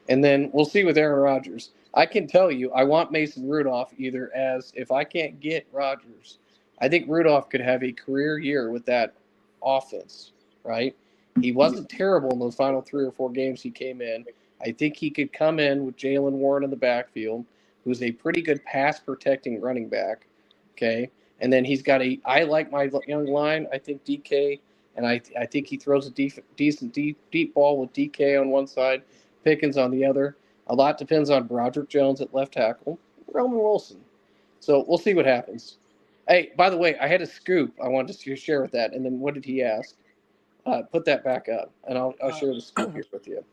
And then we'll see with Aaron Rodgers. I can tell you, I want Mason Rudolph either as if I can't get Rodgers, I think Rudolph could have a career year with that offense. Right? He wasn't terrible in those final 3 or 4 games he came in. I think he could come in with Jalen Warren in the backfield, who's a pretty good pass-protecting running back, okay? And then he's got I like my young line. I think DK, and I think he throws a decent deep ball with DK on one side, Pickens on the other. A lot depends on Broderick Jones at left tackle, Roman Wilson. So we'll see what happens. Hey, by the way, I had a scoop I wanted to share with that, and then what did he ask? Put that back up, and I'll share the scoop here with you.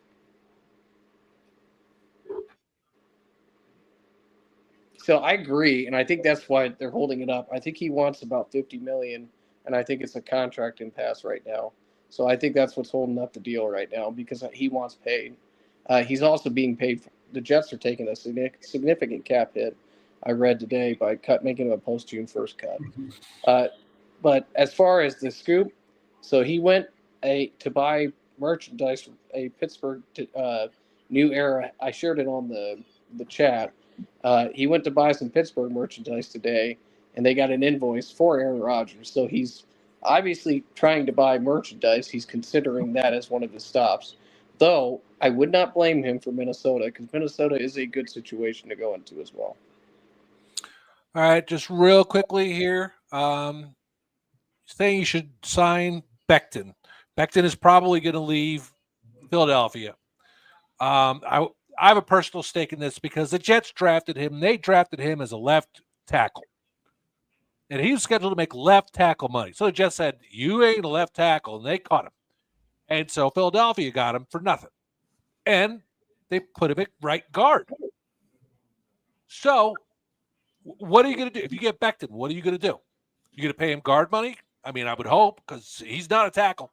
So I agree, and I think that's why they're holding it up. I think he wants about $50 million, and I think it's a contract impasse right now. So I think that's what's holding up the deal right now because he wants paid. He's also being paid. The Jets are taking a significant cap hit. I read today by making him a post-June 1st cut. But as far as the scoop, so he went to buy merchandise, a Pittsburgh New Era. I shared it on the chat. He went to buy some Pittsburgh merchandise today, and they got an invoice for Aaron Rodgers. So he's obviously trying to buy merchandise. He's considering that as one of his stops. Though I would not blame him for Minnesota because Minnesota is a good situation to go into as well. All right, just real quickly here. Saying you should sign Becton. Becton is probably going to leave Philadelphia. I have a personal stake in this because the Jets drafted him. They drafted him as a left tackle. And he was scheduled to make left tackle money. So the Jets said, you ain't a left tackle. And they caught him. And so Philadelphia got him for nothing. And they put him at right guard. So what are you going to do? If you get Becton, what are you going to do? You going to pay him guard money? I mean, I would hope because he's not a tackle.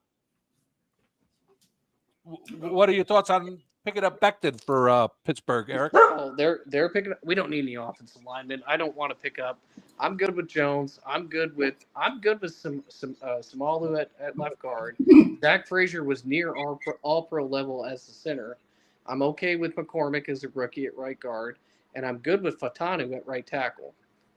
What are your thoughts on picking up Becton for Pittsburgh, Eric? Well, they're picking up. We don't need any offensive linemen. I don't want to pick up. I'm good with Jones. I'm good with some Samalu at left guard. Zach Frazier was near all pro level as the center. I'm okay with McCormick as a rookie at right guard, and I'm good with Fatanu at right tackle.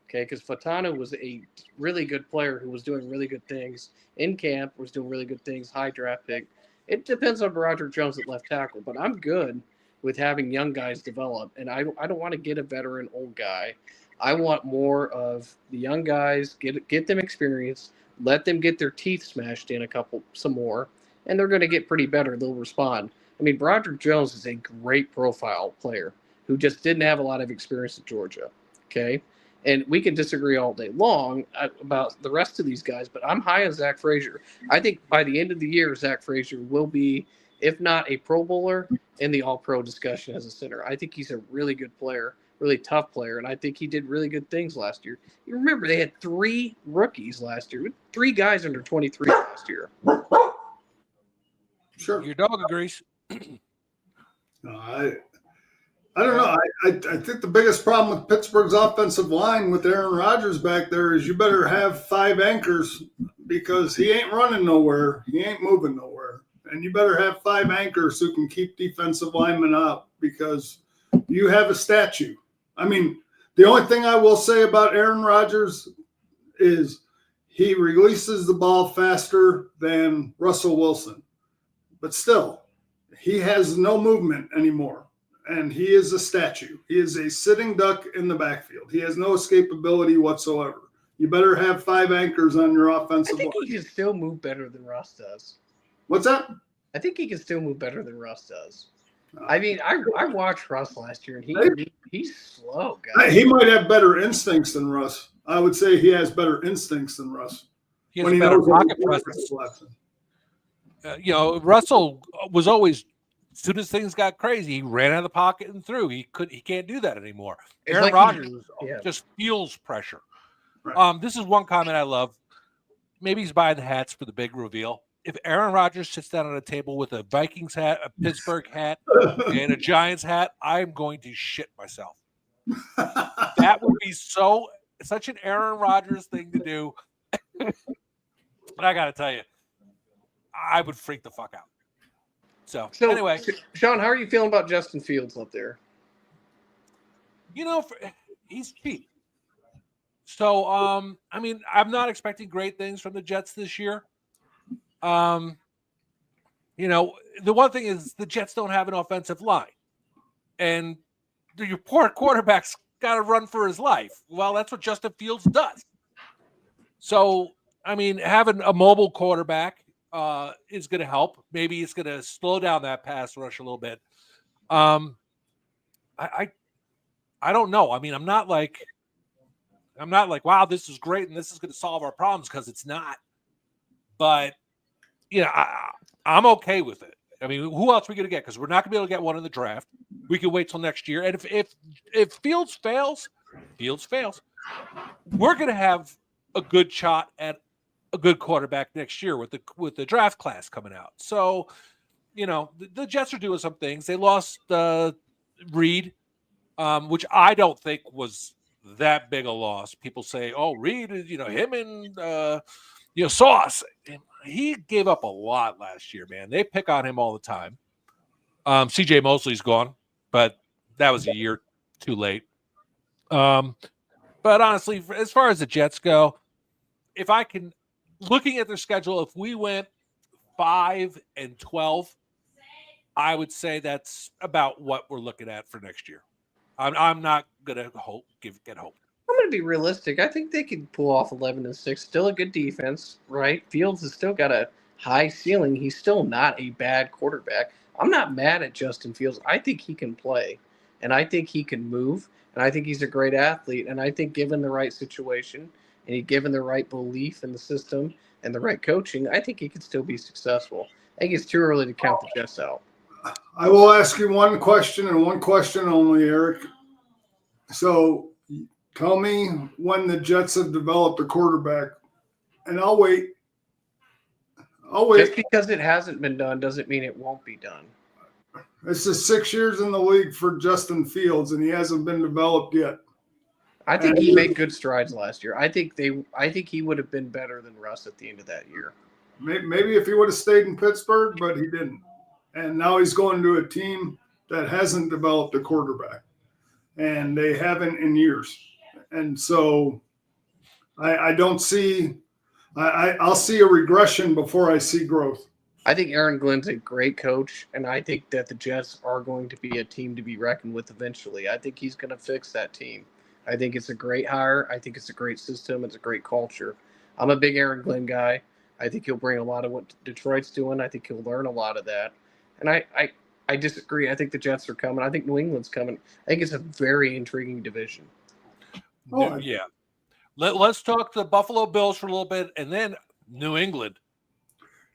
Okay, because Fatanu was a really good player who was doing really good things in camp, was doing really good things, high draft pick. It depends on Roger Jones at left tackle, but I'm good with having young guys develop. And I don't want to get a veteran old guy. I want more of the young guys, get them experience, let them get their teeth smashed in some more, and they're going to get pretty better. They'll respond. I mean, Broderick Jones is a great profile player who just didn't have a lot of experience at Georgia. Okay. And we can disagree all day long about the rest of these guys, but I'm high on Zach Frazier. I think by the end of the year, Zach Frazier will be, if not a Pro Bowler, in the All-Pro discussion as a center. I think he's a really good player, really tough player, and I think he did really good things last year. You remember they had 3 rookies last year, 3 guys under 23 last year. Sure. Your dog agrees. No, I don't know. I think the biggest problem with Pittsburgh's offensive line with Aaron Rodgers back there is you better have 5 anchors because he ain't running nowhere. He ain't moving nowhere. And you better have 5 anchors who can keep defensive linemen up because you have a statue. I mean, the only thing I will say about Aaron Rodgers is he releases the ball faster than Russell Wilson. But still, he has no movement anymore. And he is a statue. He is a sitting duck in the backfield. He has no escapability whatsoever. You better have 5 anchors on your offensive line. I think he can still move better than Russ does. What's that? I think he can still move better than Russ does. I mean, I watched Russ last year, and he's slow, guys. He might have better instincts than Russ. I would say he has better instincts than Russ. He has a better pocket presence. Russell was always, as soon as things got crazy, he ran out of the pocket and threw. He can't do that anymore. Aaron Rodgers just feels pressure. Right. This is one comment I love. Maybe he's buying the hats for the big reveal. If Aaron Rodgers sits down at a table with a Vikings hat, a Pittsburgh hat, and a Giants hat, I'm going to shit myself. That would be such an Aaron Rodgers thing to do. But I got to tell you, I would freak the fuck out. So anyway, Sean, how are you feeling about Justin Fields up there? He's cheap. So, I mean, I'm not expecting great things from the Jets this year. The one thing is the Jets don't have an offensive line, and your poor quarterback's got to run for his life. Well, that's what Justin Fields does. So, I mean, having a mobile quarterback is going to help. Maybe it's going to slow down that pass rush a little bit. I don't know. I mean, I'm not like, wow, this is great and this is going to solve our problems, because it's not. But I'm okay with it. I mean, who else are we going to get? Because we're not going to be able to get one in the draft. We can wait till next year. And if Fields fails, we're going to have a good shot at a good quarterback next year with the draft class coming out. So, the Jets are doing some things. They lost Reed, which I don't think was that big a loss. People say, "Oh, Reed is him and Sauce." He gave up a lot last year, man. They pick on him all the time. C.J. Mosley's gone, but that was a year too late. But honestly, as far as the Jets go, if I can, looking at their schedule, if we went 5-12, I would say that's about what we're looking at for next year. I'm not gonna get hope. I'm going to be realistic. I think they could pull off 11-6. Still a good defense, right? Fields has still got a high ceiling. He's still not a bad quarterback. I'm not mad at Justin Fields. I think he can play, and I think he can move, and I think he's a great athlete. And I think given the right situation and given the right belief in the system and the right coaching, I think he could still be successful. I think it's too early to count the Jets out. I will ask you one question and one question only, Eric. So tell me when the Jets have developed a quarterback, and I'll wait. Just because it hasn't been done doesn't mean it won't be done. This is 6 years in the league for Justin Fields, and he hasn't been developed yet. I think he made good strides last year. I think he would have been better than Russ at the end of that year. Maybe if he would have stayed in Pittsburgh, but he didn't. And now he's going to a team that hasn't developed a quarterback, and they haven't in years. And so I don't see – I'll see a regression before I see growth I think Aaron Glenn's a great coach, and I think that the Jets are going to be a team to be reckoned with eventually. I think he's going to fix that team. I think it's a great hire. I think it's a great system. It's a great culture. I'm a big Aaron Glenn guy. I think he'll bring a lot of what Detroit's doing. I think he'll learn a lot of that. And I disagree. I think the Jets are coming. I think New England's coming. I think it's a very intriguing division. Oh, Yeah. Let's talk the Buffalo Bills for a little bit, and then New England.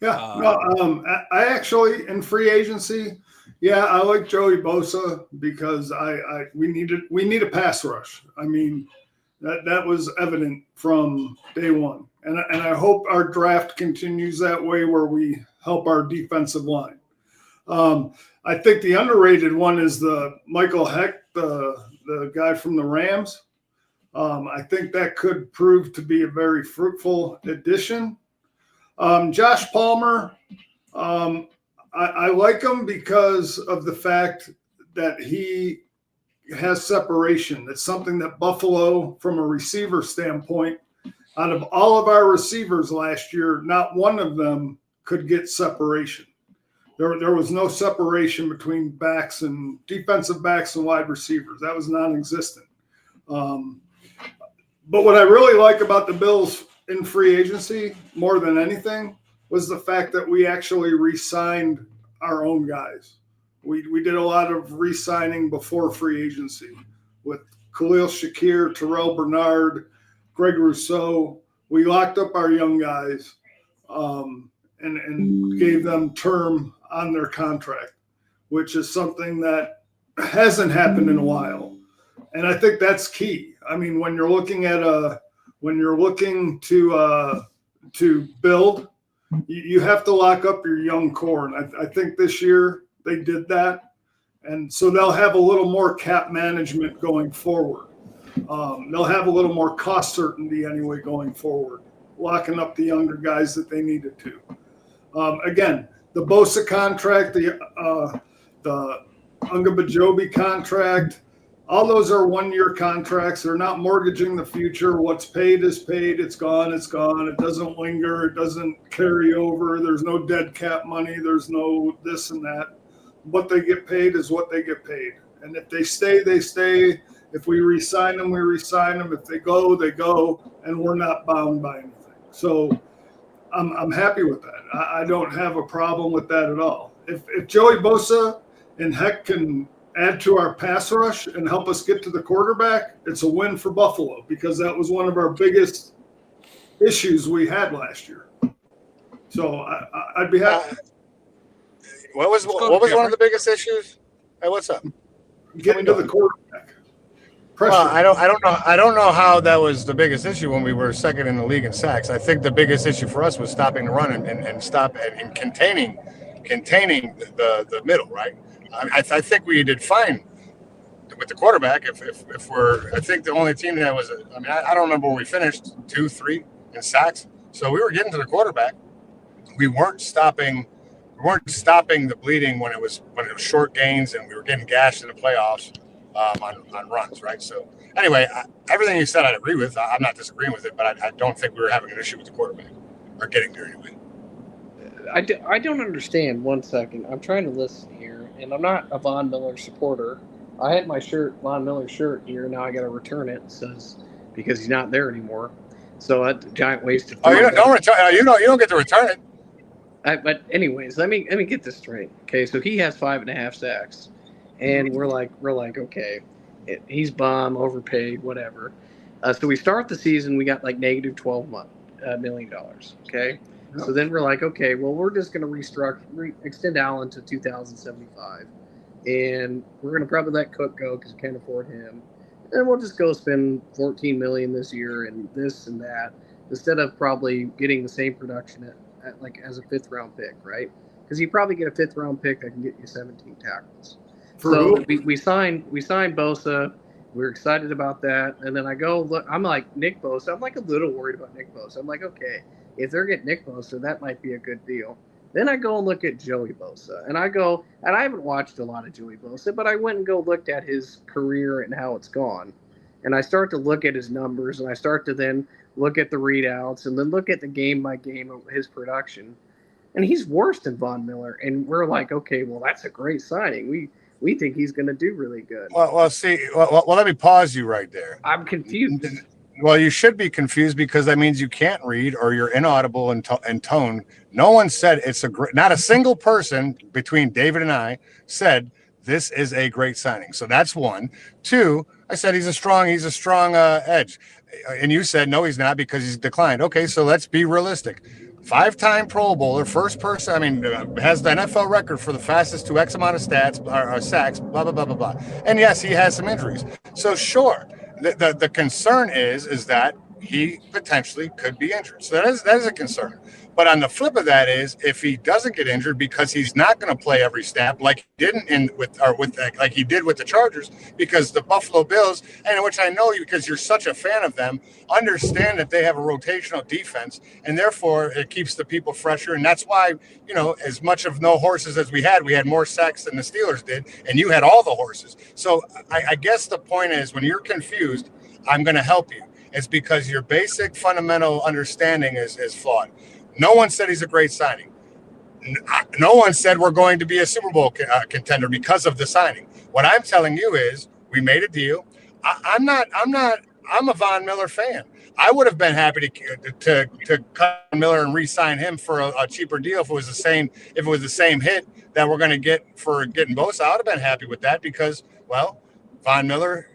Yeah, no, I actually in free agency, yeah, I like Joey Bosa because we need a pass rush. I mean, that was evident from day one, and I hope our draft continues that way where we help our defensive line. I think the underrated one is the Michael Heck, the guy from the Rams. I think that could prove to be a very fruitful addition. Josh Palmer, I like him because of the fact that he has separation. It's something that Buffalo, from a receiver standpoint, out of all of our receivers last year, not one of them could get separation. There was no separation between backs and defensive backs and wide receivers. That was non-existent. But what I really like about the Bills in free agency more than anything was the fact that we actually re-signed our own guys. We did a lot of re-signing before free agency with Khalil Shakir, Terrell Bernard, Greg Rousseau. We locked up our young guys and gave them term on their contract, which is something that hasn't happened in a while. And I think that's key. I mean, when you're looking to build, you have to lock up your young core. And I think this year they did that. And so they'll have a little more cap management going forward. They'll have a little more cost certainty anyway going forward, locking up the younger guys that they needed to. Again, the Bosa contract, the Ungabajobi contract, all those are one-year contracts. They're not mortgaging the future. What's paid is paid. It's gone. It's gone. It doesn't linger. It doesn't carry over. There's no dead cap money. There's no this and that. What they get paid is what they get paid. And if they stay, they stay. If we re-sign them, we re-sign them. If they go, they go. And we're not bound by anything. So I'm happy with that. I don't have a problem with that at all. If Joey Bosa and Heck can add to our pass rush and help us get to the quarterback, it's a win for Buffalo because that was one of our biggest issues we had last year. So I'd be happy. What was one of the biggest issues? Hey, what's up? Getting to the quarterback. Pressure. Well, I don't know how that was the biggest issue when we were second in the league in sacks. I think the biggest issue for us was stopping the run and containing the middle, right? I think we did fine with the quarterback. If we're, I think the only team that was, I mean, I don't remember where we finished 2-3 in sacks. So we were getting to the quarterback. We weren't stopping the bleeding when it was short gains and we were getting gashed in the playoffs on runs, right? So anyway, everything you said, I'd agree with. I'm not disagreeing with it, but I don't think we were having an issue with the quarterback or getting there anyway. I don't understand. 1 second. I'm trying to listen here, and I'm not a Von Miller supporter. I had my Von Miller shirt here. Now I got to return it. It says because he's not there anymore. So that's a giant waste of time. Oh, don't return. You don't get to return it. But anyways, let me get this straight. Okay, so he has 5.5 sacks, and we're like okay, he's bum, overpaid, whatever. So we start the season, we got like negative $12 million. Okay. So then we're like, okay, well, we're just going to extend Allen to 2075, and we're going to probably let Cook go because we can't afford him, and we'll just go spend $14 million this year and this and that instead of probably getting the same production at like as a 5th round pick, right? Because you probably get a 5th round pick that can get you 17 tackles. So we signed Bosa. We're excited about that, and then I go look. I'm like Nick Bosa. I'm like a little worried about Nick Bosa. I'm like, okay. If they're getting Nick Bosa, that might be a good deal. Then I go and look at Joey Bosa. And I haven't watched a lot of Joey Bosa, but I went and looked at his career and how it's gone. And I start to look at his numbers, and I start to then look at the readouts, and then look at the game by game of his production. and he's worse than Von Miller. And we're like, okay, well, that's a great signing. We think he's going to do really good. Well, let me pause you right there. I'm confused. Well, you should be confused because that means you can't read or you're inaudible in tone. No one said not a single person between David and I said this is a great signing. So that's one. Two, I said he's a strong edge. And you said, no, he's not because he's declined. Okay, so let's be realistic. 5-time Pro Bowler, first person, has the NFL record for the fastest to X amount of sacks, blah, blah, blah, blah, blah. And yes, he has some injuries. So sure, the concern is that he potentially could be injured. So that is a concern. But on the flip of that is if he doesn't get injured because he's not going to play every snap like he didn't like he did with the Chargers, because the Buffalo Bills, and which I know you because you're such a fan of them, understand that they have a rotational defense and therefore it keeps the people fresher. And that's why, as much of no horses as we had more sacks than the Steelers did, and you had all the horses. So I guess the point is when you're confused, I'm going to help you. It's because your basic fundamental understanding is flawed. No one said he's a great signing. No one said we're going to be a Super Bowl contender because of the signing. What I'm telling you is we made a deal. I'm a Von Miller fan. I would have been happy to cut Miller and re-sign him for a cheaper deal if it was the same hit that we're going to get for getting Bosa. I would have been happy with that because, well, Von Miller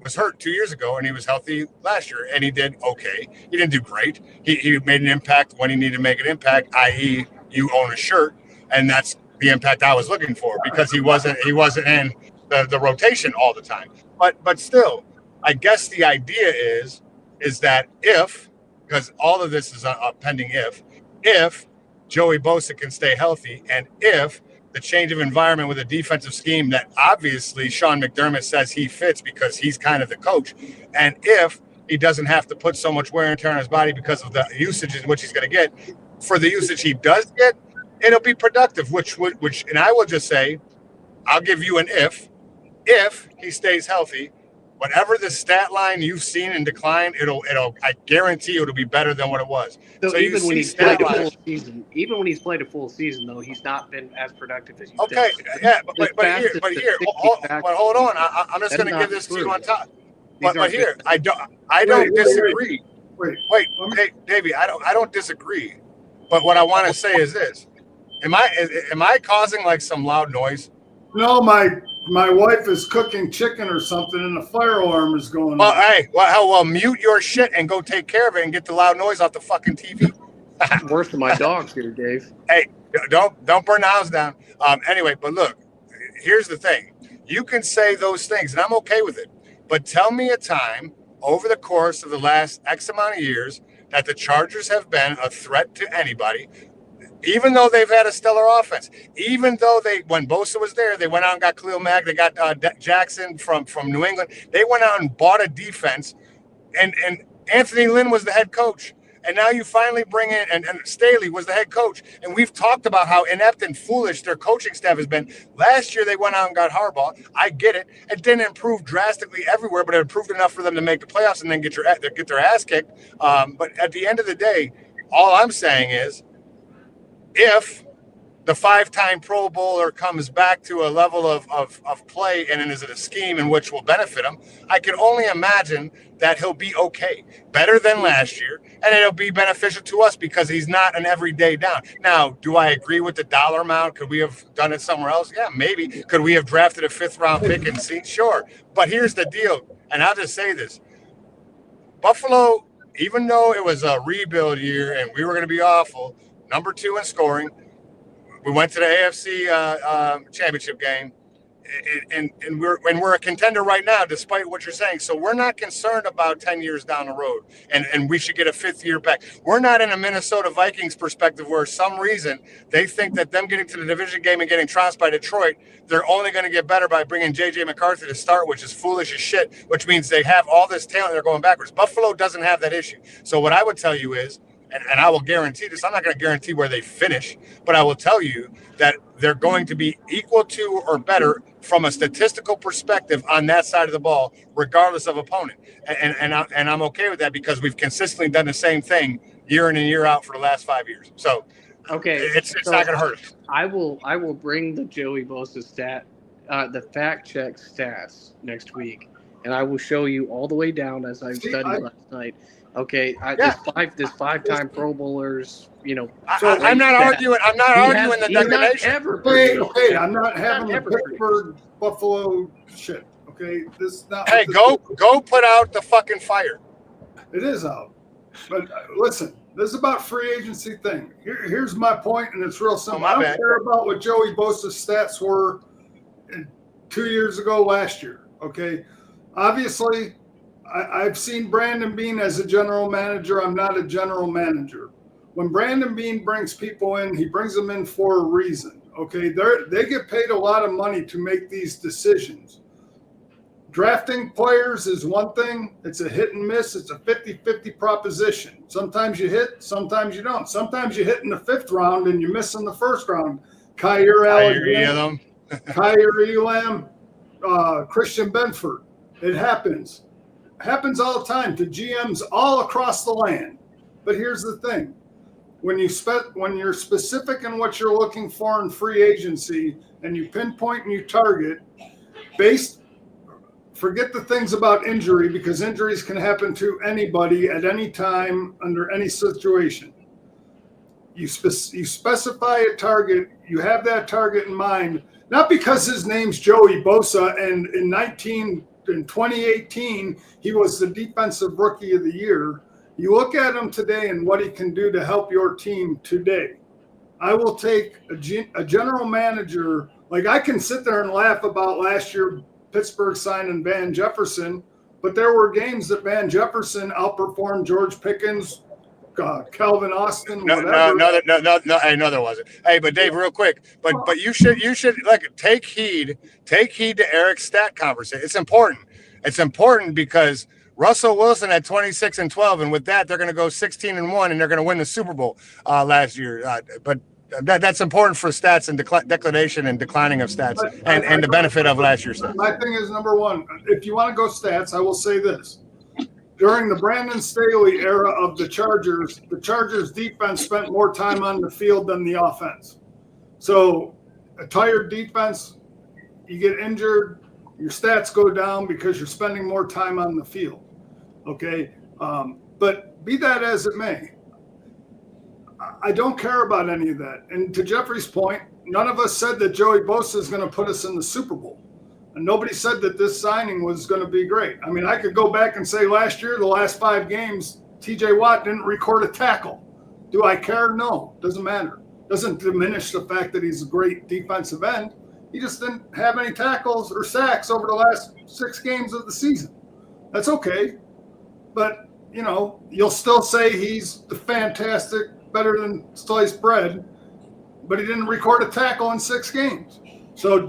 was hurt 2 years ago and he was healthy last year and he did okay. He didn't do great. He made an impact when he needed to make an impact, i.e. you own a shirt, and that's the impact I was looking for because he wasn't in the rotation all the time. But still, I guess the idea is that because all of this is a pending if Joey Bosa can stay healthy and if the change of environment with a defensive scheme that obviously Sean McDermott says he fits because he's kind of the coach. And if he doesn't have to put so much wear and tear on his body because of the usage in which he's going to get, for the usage he does get, it'll be productive, which, and I will just say, I'll give you an if he stays healthy, whatever the stat line you've seen in decline, I guarantee it'll be better than what it was. So even when he's played a full season, though, he's not been as productive as you think. Okay, yeah, but hold on. I'm just going to give this to you on top. But here, I don't disagree. Wait, Davey, I don't disagree. But what I want to say is this: Am I causing like some loud noise? No, my wife is cooking chicken or something, and the fire alarm is going. Well, hey, mute your shit and go take care of it and get the loud noise off the fucking TV. Worse than my dogs here, Dave. Hey, don't burn the house down. Anyway, but look, here's the thing: you can say those things, and I'm okay with it. But tell me a time over the course of the last X amount of years that the Chargers have been a threat to anybody. Even though they've had a stellar offense, even though when Bosa was there, they went out and got Khalil Mack, they got Jackson from New England. They went out and bought a defense, and Anthony Lynn was the head coach. And now you finally bring in, and Staley was the head coach. And we've talked about how inept and foolish their coaching staff has been. Last year, they went out and got Harbaugh. I get it. It didn't improve drastically everywhere, but it improved enough for them to make the playoffs and then get their ass kicked. But at the end of the day, all I'm saying is, if the 5-time Pro Bowler comes back to a level of play and is it a scheme in which will benefit him, I can only imagine that he'll be okay, better than last year, and it'll be beneficial to us because he's not an everyday down. Now, do I agree with the dollar amount? Could we have done it somewhere else? Yeah, maybe. Could we have drafted a 5th-round pick and see? Sure. But here's the deal, and I'll just say this. Buffalo, even though it was a rebuild year and we were going to be awful, number 2 in scoring. We went to the AFC championship game, and we're a contender right now, despite what you're saying. So we're not concerned about 10 years down the road, and we should get a 5th year back. We're not in a Minnesota Vikings perspective where some reason they think that them getting to the division game and getting trounced by Detroit, they're only going to get better by bringing J.J. McCarthy to start, which is foolish as shit, which means they have all this talent, they're going backwards. Buffalo doesn't have that issue. So what I would tell you is, and I will guarantee this, I'm not going to guarantee where they finish, but I will tell you that they're going to be equal to or better from a statistical perspective on that side of the ball, regardless of opponent. And I'm okay with that because we've consistently done the same thing year in and year out for the last 5 years. So Okay, It's so not going to hurt us. I will bring the Joey Bosa the fact check stats next week, and I will show you all the way down as I studied last night. Okay, this 5-time Pro Bowlers, I'm not arguing. I'm not arguing the degradation. Okay. I'm not having the Pittsburgh Buffalo shit. Okay, this is not. Hey, go put out the fucking fire. It is out. But listen, this is about free agency thing. Here's my point, and it's real simple. I don't care about what Joey Bosa's stats were 2 years ago, last year. Okay, obviously, I've seen Brandon Beane as a general manager. I'm not a general manager. When Brandon Beane brings people in, he brings them in for a reason. Okay, they get paid a lot of money to make these decisions. Drafting players is one thing. It's a hit and miss. It's a 50-50 proposition. Sometimes you hit, sometimes you don't. Sometimes you hit in the 5th round and you miss in the 1st round. Kyer Elam, Christian Benford. It happens. Happens all the time to GMs all across the land. But here's the thing. When you're specific in what you're looking for in free agency and you pinpoint and you target forget the things about injury, because injuries can happen to anybody at any time under any situation. You specify a target, you have that target in mind, not because his name's Joey Bosa and in 2018 he was the defensive rookie of the year. You look at him today and what he can do to help your team today. I will take a general manager. Like, I can sit there and laugh about last year Pittsburgh signing Van Jefferson, but there were games that Van Jefferson outperformed George Pickens, Calvin Austin. No, there wasn't. Hey, but Dave, real quick, but you should take heed to Eric's stat conversation. It's important. It's important because Russell Wilson had 26-12, and with that, they're going to go 16-1, and they're going to win the Super Bowl last year. But that's important for stats and declination and declining of stats and the benefit of last year's stats. My thing is, number one, if you want to go stats, I will say this. During the Brandon Staley era of the Chargers defense spent more time on the field than the offense. So a tired defense, you get injured, your stats go down because you're spending more time on the field. Okay? But be that as it may, I don't care about any of that. And to Jeffrey's point, none of us said that Joey Bosa is going to put us in the Super Bowl. And nobody said that this signing was going to be great. I mean, I could go back and say last year, the last 5 games, TJ Watt didn't record a tackle. Do I care? No, doesn't matter. Doesn't diminish the fact that he's a great defensive end. He just didn't have any tackles or sacks over the last 6 games of the season. That's okay. But, you'll still say he's the fantastic, better than sliced bread, but he didn't record a tackle in 6 games. So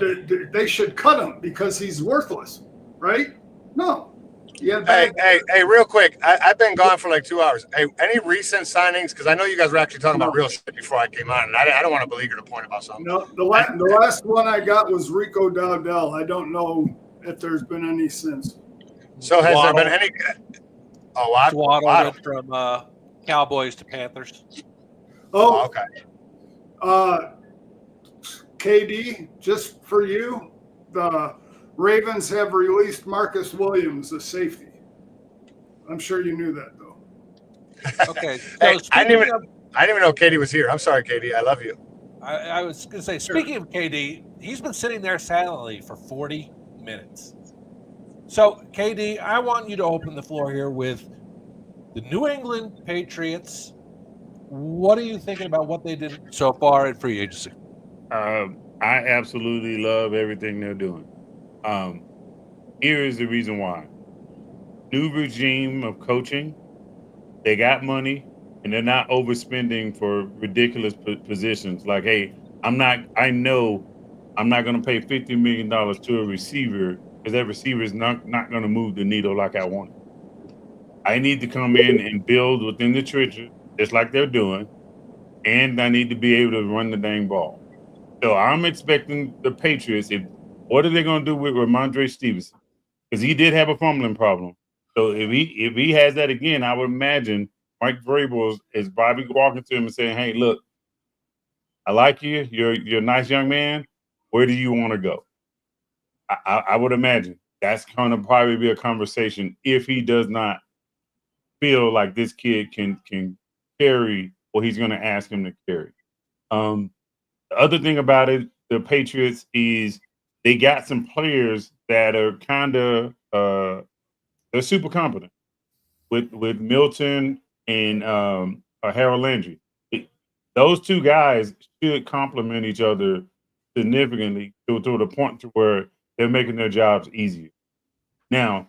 they should cut him because he's worthless, right? No. Hey, real quick. I've been gone for like 2 hours. Hey, any recent signings? Because I know you guys were actually talking about real shit before I came on, and I don't want to beleaguer the point about something. No, the last one I got was Rico Dowdell. I don't know if there's been any since. So has there been any? Oh, Waddle from Cowboys to Panthers. Oh, okay. KD, just for you, the Ravens have released Marcus Williams, the safety. I'm sure you knew that, though. Okay. So hey, I didn't even know KD was here. I'm sorry, KD. I love you. I was going to say, speaking of KD, he's been sitting there silently for 40 minutes. So, KD, I want you to open the floor here with the New England Patriots. What are you thinking about what they did so far in free agency? I absolutely love everything they're doing. Here is the reason why. New regime of coaching. They got money, and they're not overspending for ridiculous positions. Like, hey, I know I'm not going to pay $50 million to a receiver because that receiver is not going to move the needle like I want it. I need to come in and build within the trenches, just like they're doing, and I need to be able to run the dang ball. So I'm expecting the Patriots, what are they going to do with Ramondre Stevenson? Because he did have a fumbling problem. So if he has that again, I would imagine Mike Vrabel is probably walking to him and saying, hey, look, I like you. You're a nice young man. Where do you want to go? I would imagine that's going to probably be a conversation if he does not feel like this kid can carry what he's going to ask him to carry. The other thing about it, the Patriots, is they got some players that are kind of they're super competent with Milton and Harold Landry. Those two guys should complement each other significantly to the point to where they're making their jobs easier. Now,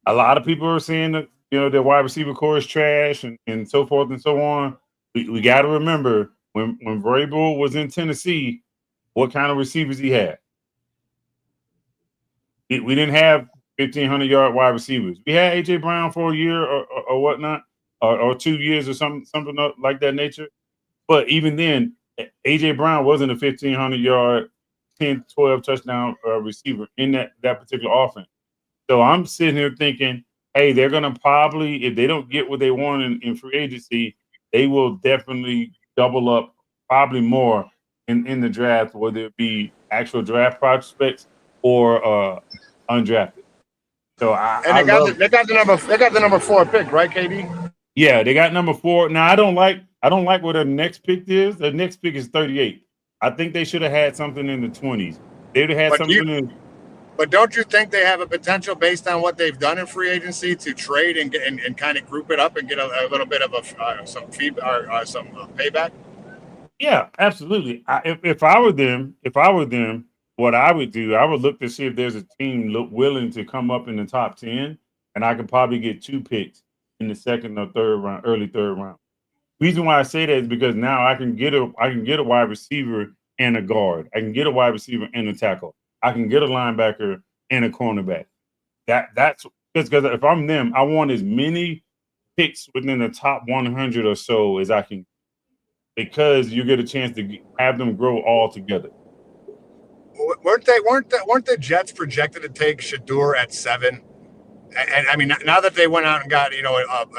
a lot of people are saying that their wide receiver core is trash and so forth and so on. We got to remember when Vrabel was in Tennessee, what kind of receivers he had. We didn't have 1,500-yard wide receivers. We had A.J. Brown for a year or whatnot, or 2 years or something like that nature. But even then, A.J. Brown wasn't a 1,500-yard, 10, 12 touchdown receiver in that particular offense. So I'm sitting here thinking, hey, they're going to probably, if they don't get what they want in free agency, they will definitely double up probably more in the draft, whether it be actual draft prospects or undrafted. So they got the number 4 pick, right, KD? Yeah, they got number 4. Now I don't like what their next pick is. The next pick is 38. I think they should have had something in the 20s. They would have had something in. But don't you think they have a potential based on what they've done in free agency to trade and get and kind of group it up and get a little bit of some feedback or some payback? Yeah, absolutely. If I were them, what I would do, I would look to see if there's a team willing to come up in the top 10, and I could probably get 2 picks in the second or third round, early third round. Reason why I say that is because now I can get a wide receiver and a guard. I can get a wide receiver and a tackle. I can get a linebacker and a cornerback. That's because if I'm them, I want as many picks within the top 100 or so as I can, because you get a chance to have them grow all together. Weren't the Jets projected to take Shador at 7? And I mean, now that they went out and got an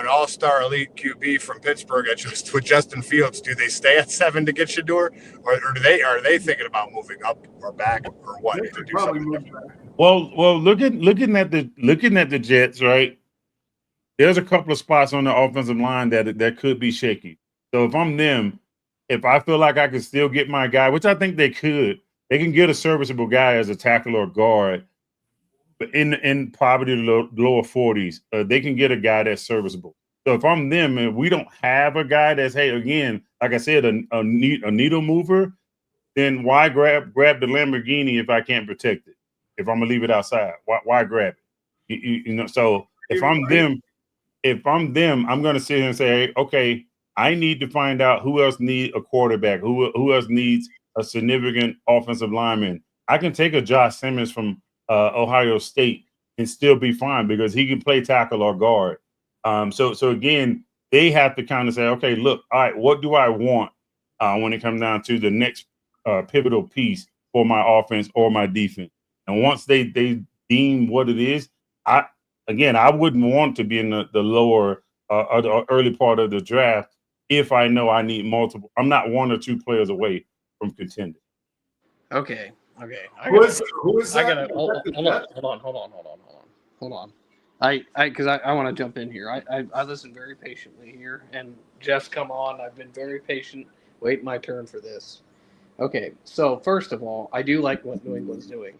all-star elite QB from Pittsburgh with Justin Fields, do they stay at 7 to get Shador, or are they thinking about moving up or back or what? They could probably move back. Well, looking at the Jets, right? There's a couple of spots on the offensive line that could be shaky. So if I'm them, if I feel like I can still get my guy, which I think they could, they can get a serviceable guy as a tackle or guard. But in probably the lower 40s, they can get a guy that's serviceable. So if I'm them and we don't have a guy that's, hey, again, like I said, a needle mover, then why grab the Lamborghini if I can't protect it? If I'm gonna leave it outside, why grab it? So if I'm them, I'm gonna sit here and say, hey, okay, I need to find out who else needs a quarterback, who else needs a significant offensive lineman. I can take a Josh Simmons from Ohio State and still be fine because he can play tackle or guard. So again, they have to kind of say, okay, look, all right, what do I want when it comes down to the next pivotal piece for my offense or my defense? And once they deem what it is, I wouldn't want to be in the lower or the early part of the draft if I know I need multiple. I'm not 1 or 2 players away from contending. Okay. Who is that? Hold on. Because I want to jump in here. I listened very patiently here, and Jeff's come on. I've been very patient. Wait my turn for this. Okay, so first of all, I do like what New England's doing.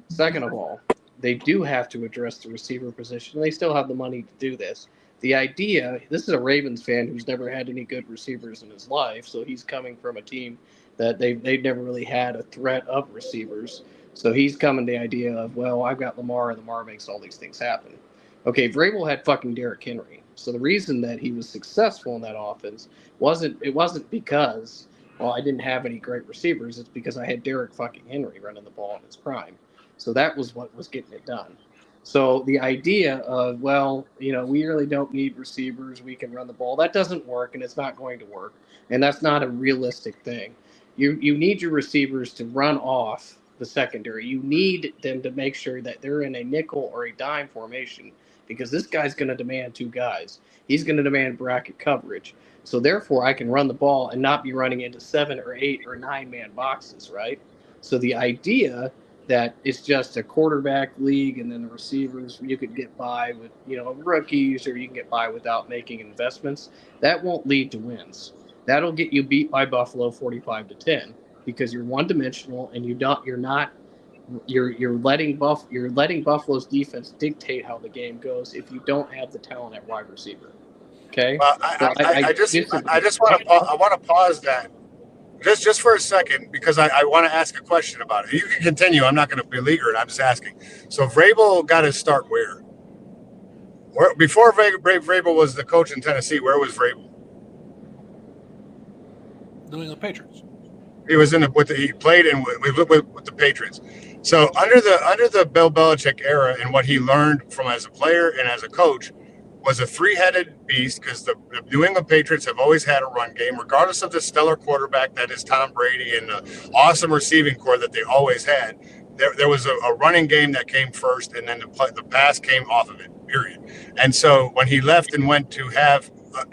Second of all, they do have to address the receiver position. They still have the money to do this. The idea, this is a Ravens fan who's never had any good receivers in his life, so he's coming from a team that they've never really had a threat of receivers. So he's coming to the idea of, well, I've got Lamar, and Lamar makes all these things happen. Okay, Vrabel had fucking Derrick Henry. So the reason that he was successful in that offense wasn't because, well, I didn't have any great receivers. It's because I had Derrick fucking Henry running the ball in his prime. So that was what was getting it done. So the idea of, well, we really don't need receivers. We can run the ball. That doesn't work, and it's not going to work. And that's not a realistic thing. You need your receivers to run off the secondary. You need them to make sure that they're in a nickel or a dime formation, because this guy's going to demand 2 guys. He's going to demand bracket coverage. So therefore, I can run the ball and not be running into 7 or 8 or 9-man boxes, right? So the idea that it's just a quarterback league and then the receivers, you could get by with, rookies, or you can get by without making investments, that won't lead to wins. That'll get you beat by Buffalo 45-10 because you're one-dimensional and you're letting Buffalo's defense dictate how the game goes if you don't have the talent at wide receiver. Okay. Well, So I just want to pause that just for a second because I want to ask a question about it. You can continue. I'm not going to beleaguer it. I'm just asking. So Vrabel got his start where? Before Vrabel was the coach in Tennessee, where was Vrabel? New England Patriots. He was he played with the Patriots. So under the Bill Belichick era and what he learned from as a player and as a coach was a three-headed beast because the New England Patriots have always had a run game, regardless of the stellar quarterback that is Tom Brady and the awesome receiving core that they always had. There was a running game that came first, and then the pass came off of it, period. And so when he left and went to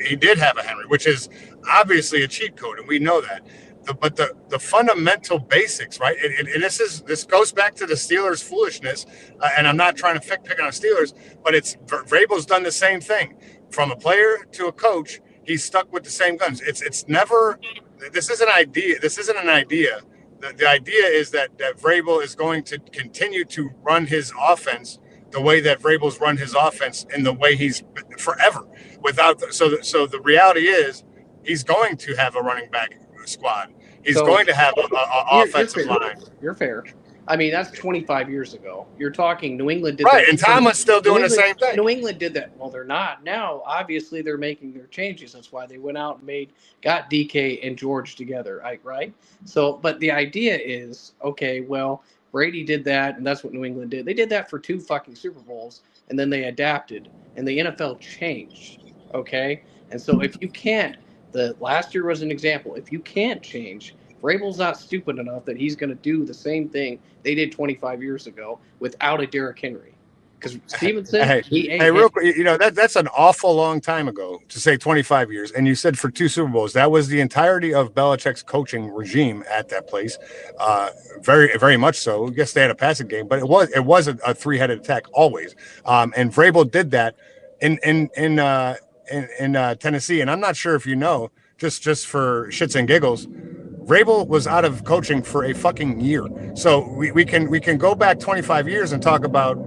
he did have a Henry, which is obviously a cheat code, and we know that. But the fundamental basics, right? And this goes back to the Steelers' foolishness. And I'm not trying to pick on the Steelers, but Vrabel's done the same thing. From a player to a coach, he's stuck with the same guns. It's never. This isn't an idea. This isn't an idea. The idea is that Vrabel is going to continue to run his offense the way that Vrabel's run his offense in the way he's forever. So the reality is he's going to have a running back squad. He's going to have an offensive line. You're fair. I mean, that's 25 years ago. You're talking New England did right, that. And Thomas still doing the same thing. New England did that. Well, they're not. Now, obviously, they're making their changes. That's why they went out and got DK and George together, right? So, but the idea is, okay, well, Brady did that, and that's what New England did. They did that for 2 fucking Super Bowls, and then they adapted, and the NFL changed, okay? And so if you can't, the last year was an example. If you can't change, Vrabel's not stupid enough that he's going to do the same thing they did 25 years ago without a Derrick Henry. Because Stevenson, real quick, that's an awful long time ago to say 25 years. And you said for 2 Super Bowls, that was the entirety of Belichick's coaching regime at that place. Very, very much so. I guess they had a passing game, but it was a three-headed attack always. And Vrabel did that in Tennessee. And I'm not sure if you know, just for shits and giggles, Vrabel was out of coaching for a fucking year. So we can go back 25 years and talk about,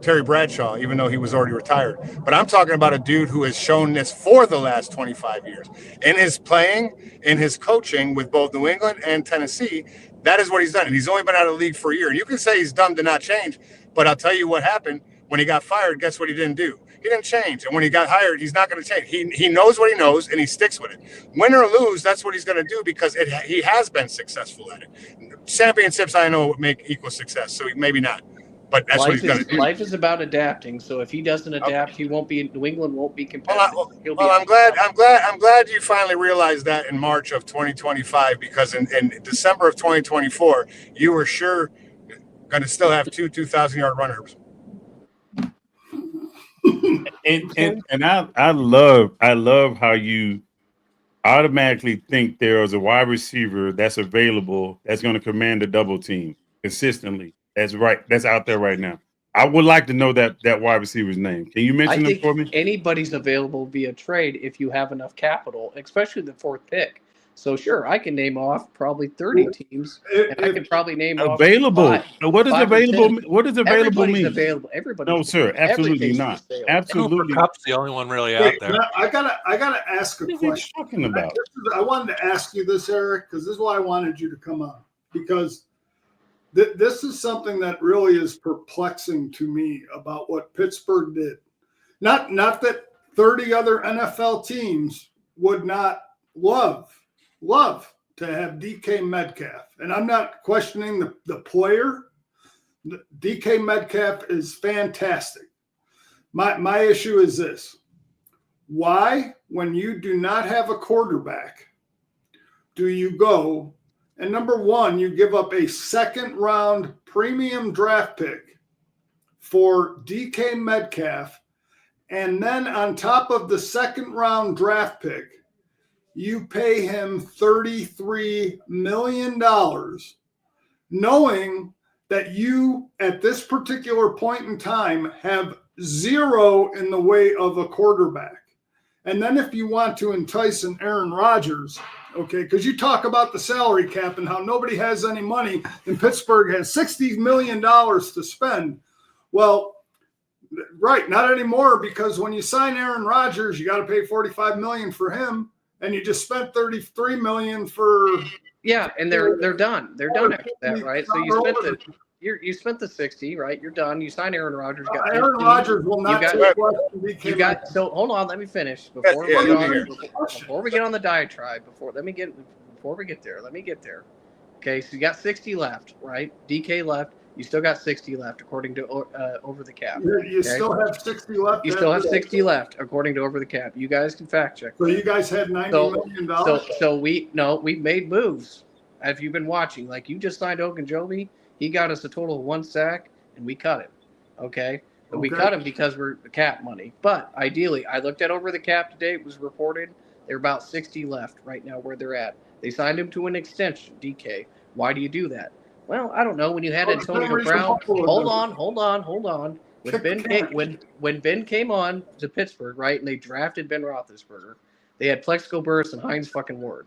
Terry Bradshaw, even though he was already retired. But I'm talking about a dude who has shown this for the last 25 years. In his playing, in his coaching with both New England and Tennessee, that is what he's done. And he's only been out of the league for a year. And you can say he's dumb to not change, but I'll tell you what happened. When he got fired, guess what he didn't do? He didn't change. And when he got hired, he's not going to change. He knows what he knows, and he sticks with it. Win or lose, that's what he's going to do because he has been successful at it. Championships, I know, make equal success, so maybe not. But that's what he's going to do. Life is about adapting. So if he doesn't adapt, New England won't be competitive. I'm glad you finally realized that in March of 2025 because in December of 2024, you were sure going to still have 2 2,000-yard runners. And I love how you automatically think there is a wide receiver that's available that's going to command a double team consistently. That's right. That's out there right now. I would like to know that wide receiver's name. Can you mention him for me? Anybody's available via trade if you have enough capital, especially the 4th pick. So sure, I can name off probably 30 teams, and I can probably name available. Off 5, what is available? What does available mean? Available. Everybody. No, sir. Absolutely not. Absolutely. Cup's the only one really out there. I gotta ask a question. What are you talking about? I wanted to ask you this, Eric, because this is why I wanted you to come on. Because this is something that really is perplexing to me about what Pittsburgh did. Not that 30 other NFL teams would not love to have DK Metcalf. And I'm not questioning the player. DK Metcalf is fantastic. My issue is this. Why, when you do not have a quarterback, do you go and number one, you give up a 2nd-round premium draft pick for DK Metcalf, and then on top of the 2nd-round draft pick, you pay him $33 million, knowing that you, at this particular point in time, have zero in the way of a quarterback. And then if you want to entice an Aaron Rodgers, okay, because you talk about the salary cap and how nobody has any money, and Pittsburgh has $60 million to spend. Well, right, not anymore, because when you sign Aaron Rodgers, you got to pay $45 million for him, and you just spent $33 million for. Yeah, and they're done. They're done after that, right? So you spent the 60, right? You're done. You signed Aaron Rodgers. Got Aaron Rodgers will not you got so hold on, let me finish before we get on the diatribe. Before we get there, let me get there. Okay, so you got 60 left, right? DK left. You still got 60 left according to Over the Cap. You still have 60 left. You still have 60 left according to Over the Cap. You guys can fact check. So you guys had $90 million. So we've made moves. Have you been watching? Like, you just signed Ogunjobi. He got us a total of 1 sack, and we cut him. Okay? But we cut him because we're cap money. But ideally, I looked at Over the Cap today. It was reported they're about 60 left right now where they're at. They signed him to an extension, DK. Why do you do that? Well, I don't know. When you had Antonio Brown, hold on. When Ben came on to Pittsburgh, right, and they drafted Ben Roethlisberger, they had Plexico Burress and Hines fucking Ward.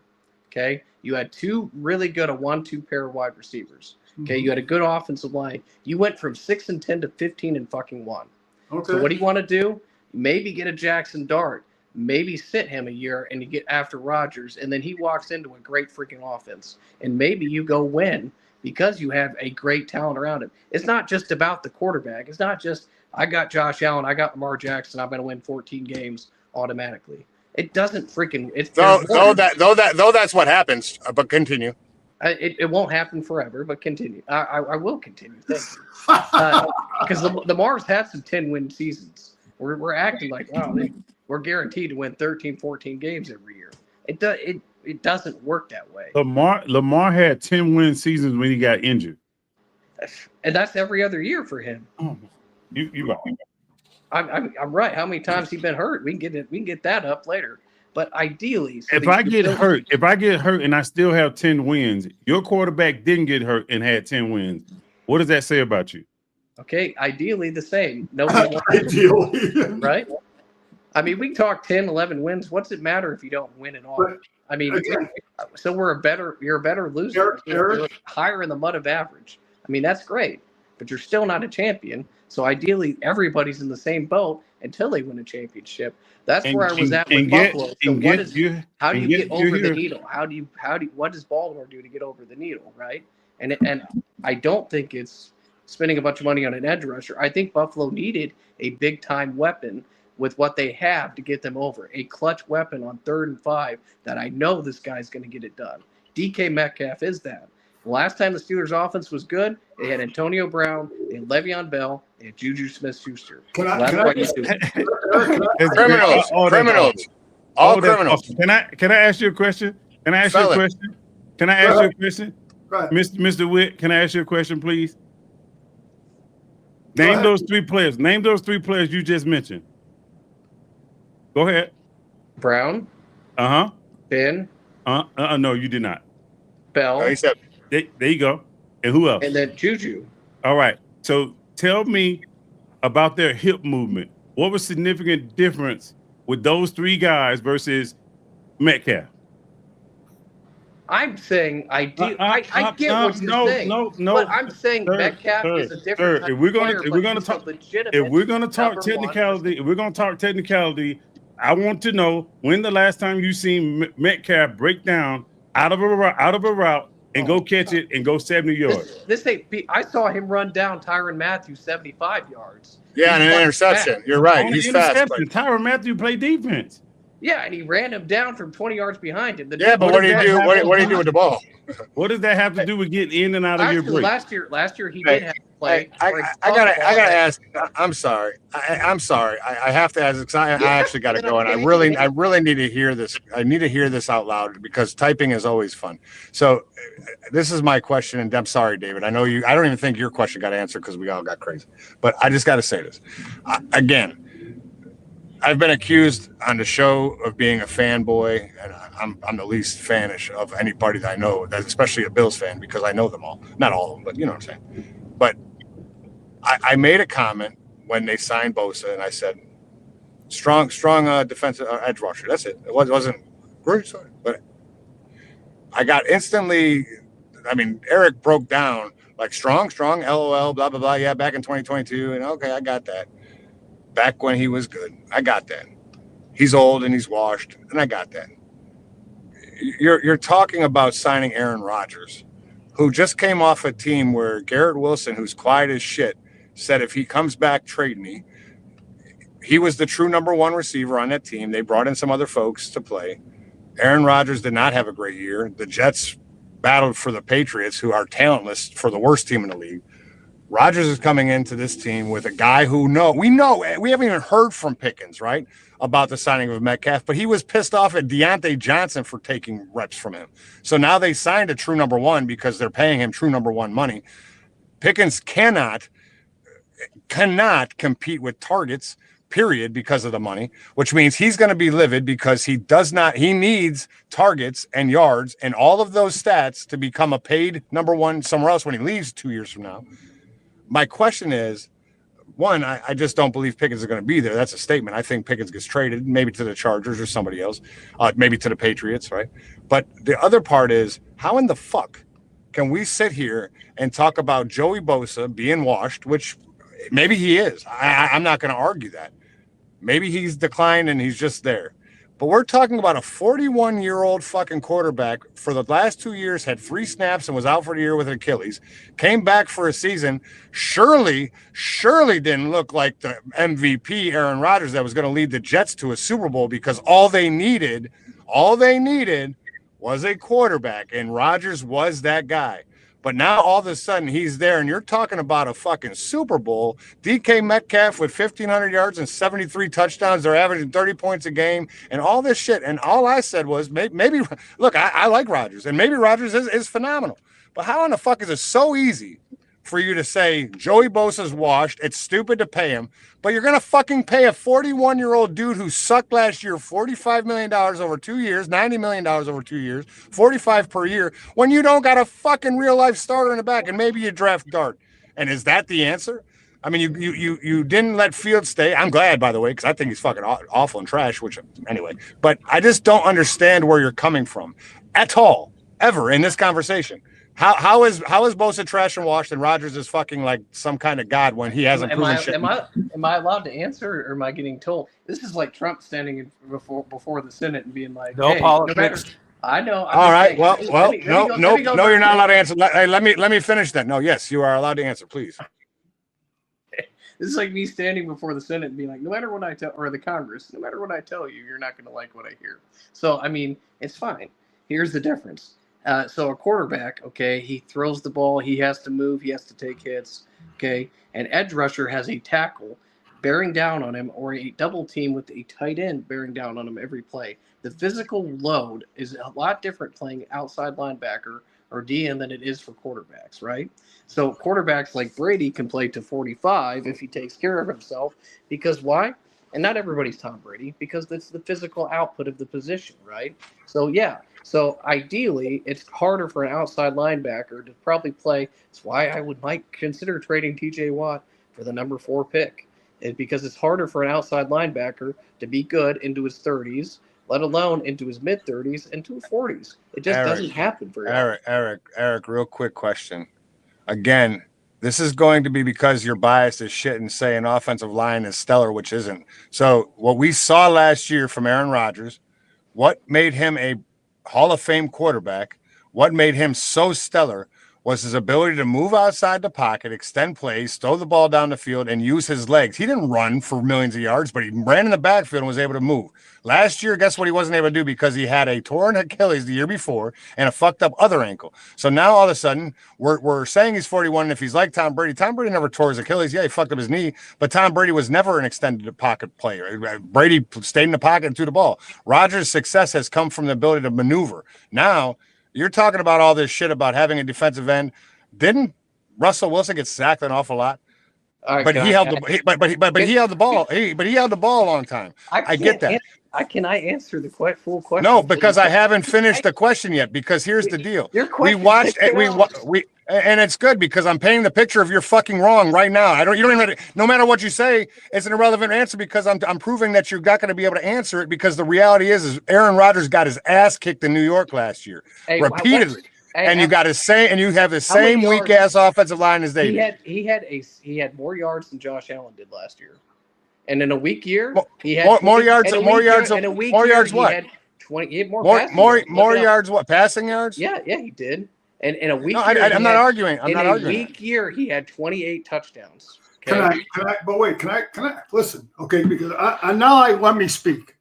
Okay, you had two really good 1-2 pair of wide receivers. Okay, you had a good offensive line. You went from 6-10 to 15-1. Okay. So what do you want to do? Maybe get a Jackson Dart. Maybe sit him a year and you get after Rodgers, and then he walks into a great freaking offense, and maybe you go win because you have a great talent around him. It's not just about the quarterback. It's not just, I got Josh Allen, I got Lamar Jackson, I'm going to win 14 games automatically. It doesn't freaking. Though that's what happens. But continue. It won't happen forever, but continue. I will continue. Thank you. Because Lamar's had some 10-win seasons. We're acting like, wow, we're guaranteed to win 13, 14 games every year. It doesn't work that way. Lamar had 10-win seasons when he got injured, and that's every other year for him. Oh, you right. I'm right. How many times he been hurt? We can get that up later. But ideally, if I get hurt and I still have 10 wins, your quarterback didn't get hurt and had 10 wins. What does that say about you? Okay, ideally the same. Nobody ideally, right? I mean, we talk 10, 11 wins. What's it matter if you don't win at all? But, I mean, so you're a better loser. You're higher in the mud of average. I mean, that's great, but you're still not a champion. So ideally, everybody's in the same boat until they win a championship. That's where I was at with Buffalo. So how do you get over the needle? What does Baltimore do to get over the needle, right? And I don't think it's spending a bunch of money on an edge rusher. I think Buffalo needed a big time weapon with what they have to get them over. A clutch weapon on 3rd and 5 that I know this guy's going to get it done. DK Metcalf is that. The last time the Steelers' offense was good, they had Antonio Brown, they had Le'Veon Bell, they had Juju Smith-Schuster. Criminals. All criminals. Can I ask you a question? Mr. Witt, can I ask you a question, please? Name those three players. Name those three players you just mentioned. Go ahead. Brown. Ben. No, you did not. Bell. No, he said. There you go. And who else? And then Juju. All right. So tell me about their hip movement. What was significant difference with those three guys versus Metcalf? I'm saying I get what you're saying. No. But I'm saying Metcalf is a different type of player. If we're gonna talk technicality, I want to know when the last time you seen Metcalf break down out of a route and go catch it and go 70 yards. I saw him run down Tyrann Mathieu 75 yards. Yeah, and an interception. Fast. You're right. He's fast. Tyrann Mathieu played defense. Yeah, and he ran him down from 20 yards behind him. But what do you do? What do you do with the ball? What does that have to do with getting in and out of your break? Last year he did have to play. I gotta ask. I'm sorry. I'm sorry. I have to ask because I actually got to go, and I really need to hear this. I need to hear this out loud because typing is always fun. So this is my question, and I'm sorry, David. I know you. I don't even think your question got answered because we all got crazy. But I just got to say this again. I've been accused on the show of being a fanboy, and I'm the least fanish of anybody that I know, that's especially a Bills fan, because I know them all. Not all of them, but you know what I'm saying. But I made a comment when they signed Bosa, and I said, strong defensive edge rusher. That's it. It wasn't great, sorry, but I got instantly. I mean, Eric broke down like strong, LOL, blah blah blah. Yeah, back in 2022, and okay, I got that. Back when he was good, I got that. He's old and he's washed, and I got that. You're talking about signing Aaron Rodgers, who just came off a team where Garrett Wilson, who's quiet as shit, said if he comes back, trade me. He was the true number one receiver on that team. They brought in some other folks to play. Aaron Rodgers did not have a great year. The Jets battled for the Patriots, who are talentless, for the worst team in the league. Rodgers is coming into this team with a guy who we haven't even heard from Pickens, right, about the signing of Metcalf, but he was pissed off at Deontay Johnson for taking reps from him. So now they signed a true number one because they're paying him true number one money. Pickens cannot compete with targets, period, because of the money, which means he's going to be livid because he needs targets and yards and all of those stats to become a paid number one somewhere else when he leaves 2 years from now. My question is, one, I just don't believe Pickens is going to be there. That's a statement. I think Pickens gets traded, maybe to the Chargers or somebody else, maybe to the Patriots, right? But the other part is, how in the fuck can we sit here and talk about Joey Bosa being washed, which maybe he is. I'm not going to argue that. Maybe he's declined and he's just there. But we're talking about a 41-year-old fucking quarterback for the last 2 years, had 3 snaps and was out for the year with an Achilles, came back for a season, surely didn't look like the MVP Aaron Rodgers that was going to lead the Jets to a Super Bowl, because all they needed was a quarterback, and Rodgers was that guy. But now all of a sudden he's there, and you're talking about a fucking Super Bowl. DK Metcalf with 1,500 yards and 73 touchdowns. They're averaging 30 points a game and all this shit. And all I said was, maybe look, I like Rodgers, and maybe Rodgers is phenomenal. But how in the fuck is it so easy for you to say Joey Bosa's washed? It's stupid to pay him, but you're going to fucking pay a 41-year-old dude who sucked last year $45 million over 2 years, $90 million over 2 years, 45 per year, when you don't got a fucking real life starter in the back, and maybe you draft Dart. And is that the answer? I mean, you didn't let Fields stay. I'm glad, by the way, because I think he's fucking awful and trash, which anyway, but I just don't understand where you're coming from at all, ever in this conversation. How is Bosa trash and washed, and Rodgers is fucking like some kind of god when he hasn't proven shit? Am I allowed to answer, or am I getting told? This is like Trump standing before the Senate and being like, no politics. I know. All right. Well, no, you're not allowed to answer. Hey, let me finish that. No, yes, you are allowed to answer, please. This is like me standing before the Senate and being like, no matter what I tell, or the Congress, no matter what I tell you, you're not going to like what I hear. So, I mean, it's fine. Here's the difference. So a quarterback, okay, he throws the ball, he has to move, he has to take hits, okay? An edge rusher has a tackle bearing down on him, or a double team with a tight end bearing down on him every play. The physical load is a lot different playing outside linebacker or DN than it is for quarterbacks, right? So quarterbacks like Brady can play to 45 if he takes care of himself, because why? And not everybody's Tom Brady, because that's the physical output of the position, right? So, yeah. So, ideally, it's harder for an outside linebacker to probably play. That's why I might consider trading T.J. Watt for the number 4 pick, because it's harder for an outside linebacker to be good into his 30s, let alone into his mid-30s and to his 40s. It just doesn't happen for you. Eric, real quick question. Again, this is going to be because you're biased as shit and say an offensive line is stellar, which isn't. So what we saw last year from Aaron Rodgers, what made him a Hall of Fame quarterback, what made him so stellar was his ability to move outside the pocket, extend plays, throw the ball down the field, and use his legs. He didn't run for millions of yards, but he ran in the backfield and was able to move. Last year, guess what he wasn't able to do, because he had a torn Achilles the year before and a fucked up other ankle. So now all of a sudden, we're saying he's 41, and if he's like Tom Brady never tore his Achilles. Yeah, he fucked up his knee, but Tom Brady was never an extended pocket player. Brady stayed in the pocket and threw the ball. Rodgers' success has come from the ability to maneuver. Now, you're talking about all this shit about having a defensive end. Didn't Russell Wilson get sacked an awful lot? All right, But he held the ball. But he held the ball a long time. I get that. Can I answer the full question? No, because I haven't finished the question yet. Because here's the deal: Your we question watched takes we and it's good because I'm painting the picture of you're fucking wrong right now. You don't even. No matter what you say, it's an irrelevant answer because I'm proving that you're not going to be able to answer it because the reality is Aaron Rodgers got his ass kicked in New York last year repeatedly. And you got his same, and you have the same weak ass offensive line as they did. He had more yards than Josh Allen did last year, and in a weak year he had more yards. More yards. More yards. What? He had 20. He had more yards. What? Passing yards? Yeah, he did. And in a weak year, I'm not arguing. I'm not arguing. In a weak year, he had 28 touchdowns. Okay? Can I listen? Okay, because let me speak.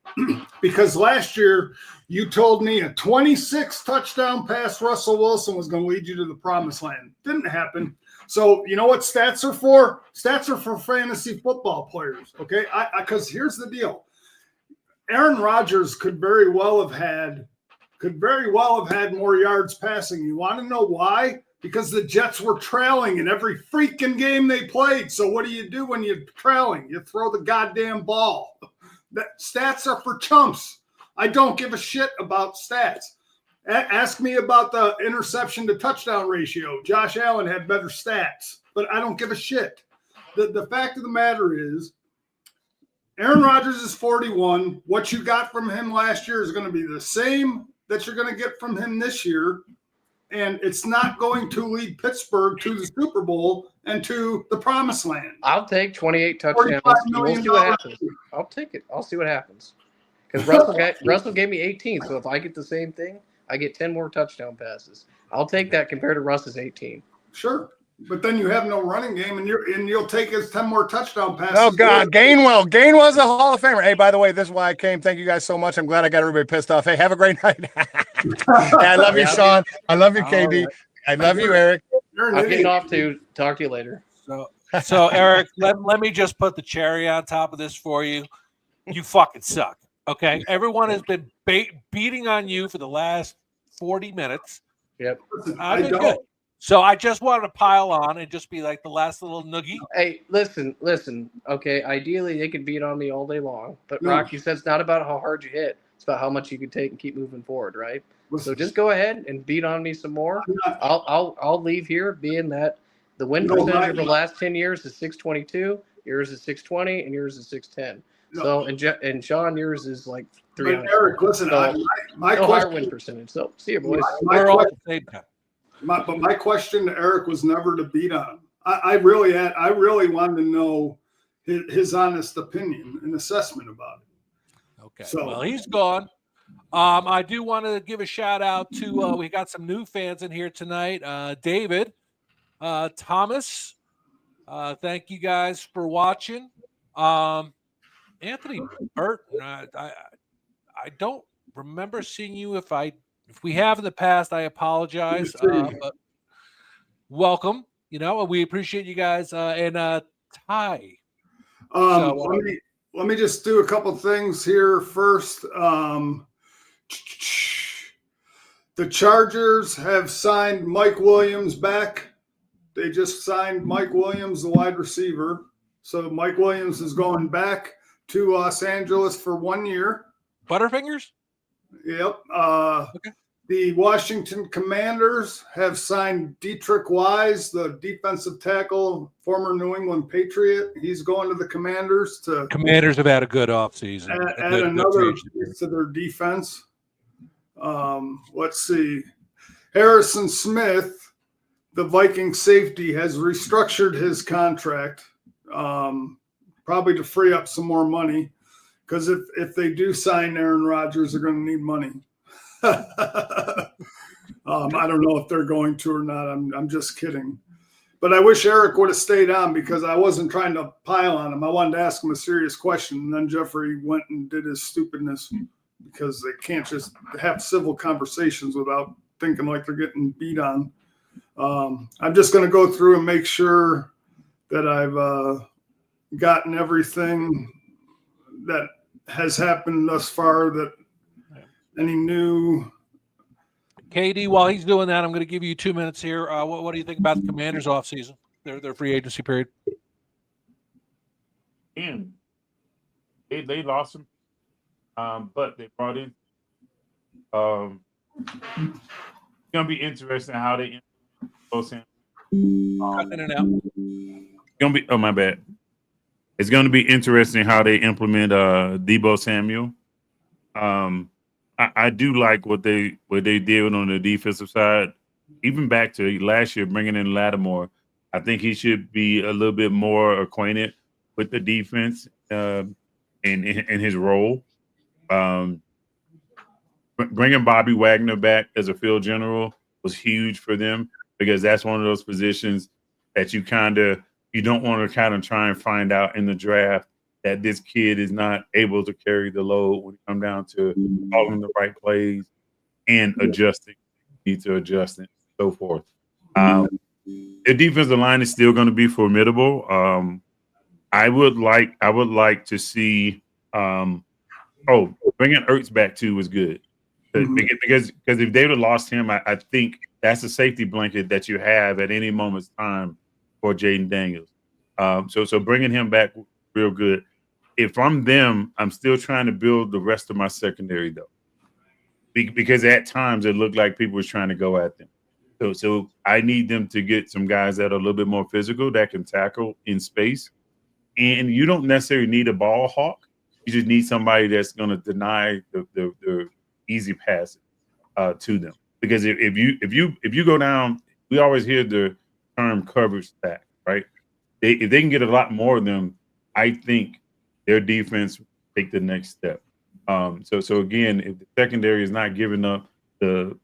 Because last year you told me a 26 touchdown pass Russell Wilson was going to lead you to the promised land. Didn't happen. So you know what stats are for? Stats are for fantasy football players. Okay, because here's the deal: Aaron Rodgers could very well have had more yards passing. You want to know why? Because the Jets were trailing in every freaking game they played. So what do you do when you're trailing? You throw the goddamn ball. Stats are for chumps. I don't give a shit about stats. Ask me about the interception to touchdown ratio. Josh Allen had better stats, but I don't give a shit. The fact of the matter is, Aaron Rodgers is 41. What you got from him last year is going to be the same that you're going to get from him this year. And it's not going to lead Pittsburgh to the Super Bowl and to the promised land. I'll take 28 touchdowns. We'll see what happens. I'll take it. I'll see what happens. Because Russell gave me 18. So if I get the same thing, I get 10 more touchdown passes. I'll take that compared to Russ's 18. Sure. But then you have no running game, and you'll take his 10 more touchdown passes. Oh God, Gainwell's a Hall of Famer. Hey, by the way, this is why I came. Thank you guys so much. I'm glad I got everybody pissed off. Hey, have a great night. I love you, Sean. I love you, KD. Right. I love you, Eric. I'm getting off to talk to you later. So Eric, let me just put the cherry on top of this for you. You fucking suck. Okay, everyone has been beating on you for the last 40 minutes. Yep, I've been good. So I just wanted to pile on and just be like the last little noogie. Hey, listen. Okay, ideally they could beat on me all day long, but Rock, you said it's not about how hard you hit; it's about how much you can take and keep moving forward, right? So just go ahead and beat on me some more. I'll leave here, being that the win percentage of the last 10 years is 622, yours is 620, and yours is 610. So and Sean, yours is like 300. Eric, listen, my higher win percentage. So see you, boys. We're all at the same time. But my question to Eric was never to beat on. I really wanted to know his honest opinion and assessment about it. Okay. So, well, he's gone. I do want to give a shout out to we got some new fans in here tonight. David, Thomas. Thank you guys for watching. Anthony Burton. I don't remember seeing you. If we have in the past, I apologize. But welcome. We appreciate you guys. And Ty. Let me just do a couple things here first. The Chargers have signed Mike Williams back. They just signed Mike Williams, the wide receiver. So Mike Williams is going back to Los Angeles for 1 year. Butterfingers? Yep. Okay. The Washington Commanders have signed Dietrich Wise, the defensive tackle, former New England Patriot. He's going to the Commanders. Commanders have had a good offseason. Add another piece to their defense. Let's see. Harrison Smith, the Viking safety, has restructured his contract, probably to free up some more money. Because if they do sign Aaron Rodgers, they're going to need money. I don't know if they're going to or not. I'm just kidding. But I wish Eric would have stayed on because I wasn't trying to pile on him. I wanted to ask him a serious question. And then Jeffrey went and did his stupidness because they can't just have civil conversations without thinking like they're getting beat on. I'm just going to go through and make sure that I've gotten everything that has happened thus far, that any new. KD, while he's doing that, I'm going to give you 2 minutes here. What do you think about the Commanders offseason, their free agency period? again, they lost him, but they brought in. It's gonna be interesting how they implement him. Cutting in and out. Gonna be. Oh my bad. It's gonna be interesting how they implement Debo Samuel. I do like what they did on the defensive side. Even back to last year, bringing in Lattimore, I think he should be a little bit more acquainted with the defense in his role. Bringing Bobby Wagner back as a field general was huge for them because that's one of those positions that you don't want to kind of try and find out in the draft that this kid is not able to carry the load when it comes down to calling the right plays and adjusting, need to adjust and so forth. The defensive line is still going to be formidable. I would like to see. Bringing Ertz back too was good because if they would have lost him, I think that's a safety blanket that you have at any moment's time for Jaden Daniels. So bringing him back real good. If I'm them, I'm still trying to build the rest of my secondary though, because at times it looked like people were trying to go at them. So I need them to get some guys that are a little bit more physical that can tackle in space. And you don't necessarily need a ball hawk. You just need somebody that's going to deny the easy passes to them. Because if you go down, we always hear the term coverage stack, right? If they can get a lot more of them, I think their defense will take the next step. So again, if the secondary is not giving up the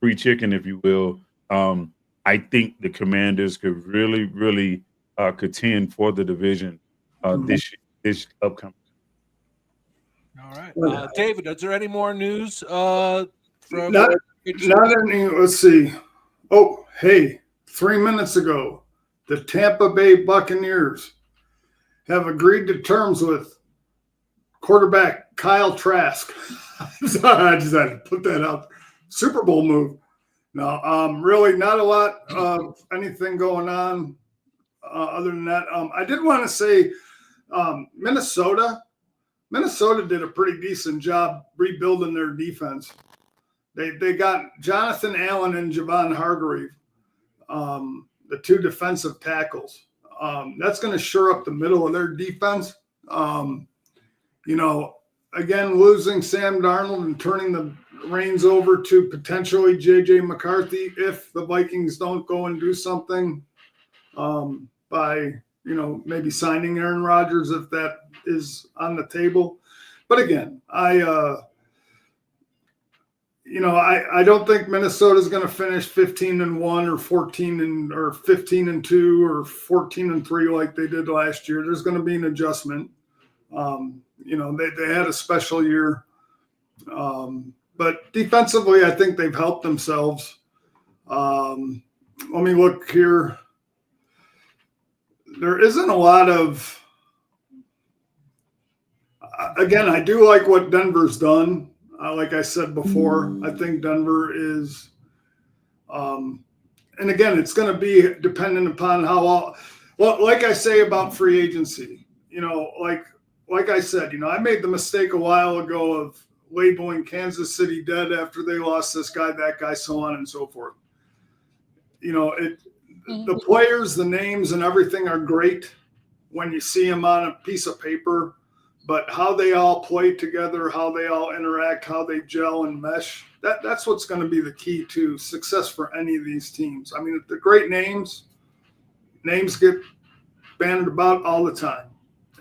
free chicken, if you will, I think the Commanders could really contend for the division this upcoming. All right, David. Is there any more news from? Not any. Let's see. Oh, hey! 3 minutes ago, the Tampa Bay Buccaneers have agreed to terms with quarterback Kyle Trask. I just had to put that out. Super Bowl move. No, really not a lot of anything going on other than that. I did want to say Minnesota did a pretty decent job rebuilding their defense. They got Jonathan Allen and Javon Hargrave, the two defensive tackles. That's going to shore up the middle of their defense. Again, losing Sam Darnold and turning the reins over to potentially J.J. McCarthy if the Vikings don't go and do something by, maybe signing Aaron Rodgers if that is on the table. But again, I don't think Minnesota's going to finish 15-1 or 14-2 or 14-3 like they did last year. There's going to be an adjustment. They had a special year. But defensively, I think they've helped themselves. Let me look here. There isn't a lot of again, I do like what Denver's done. Like I said before, I think Denver is and again, it's going to be dependent upon like I say about free agency, like I said, I made the mistake a while ago of labeling Kansas City dead after they lost this guy, that guy, so on and so forth. The players, the names and everything are great when you see them on a piece of paper, but how they all play together, how they all interact, how they gel and mesh, that's what's going to be the key to success for any of these teams. I mean, the great names get bandied about all the time.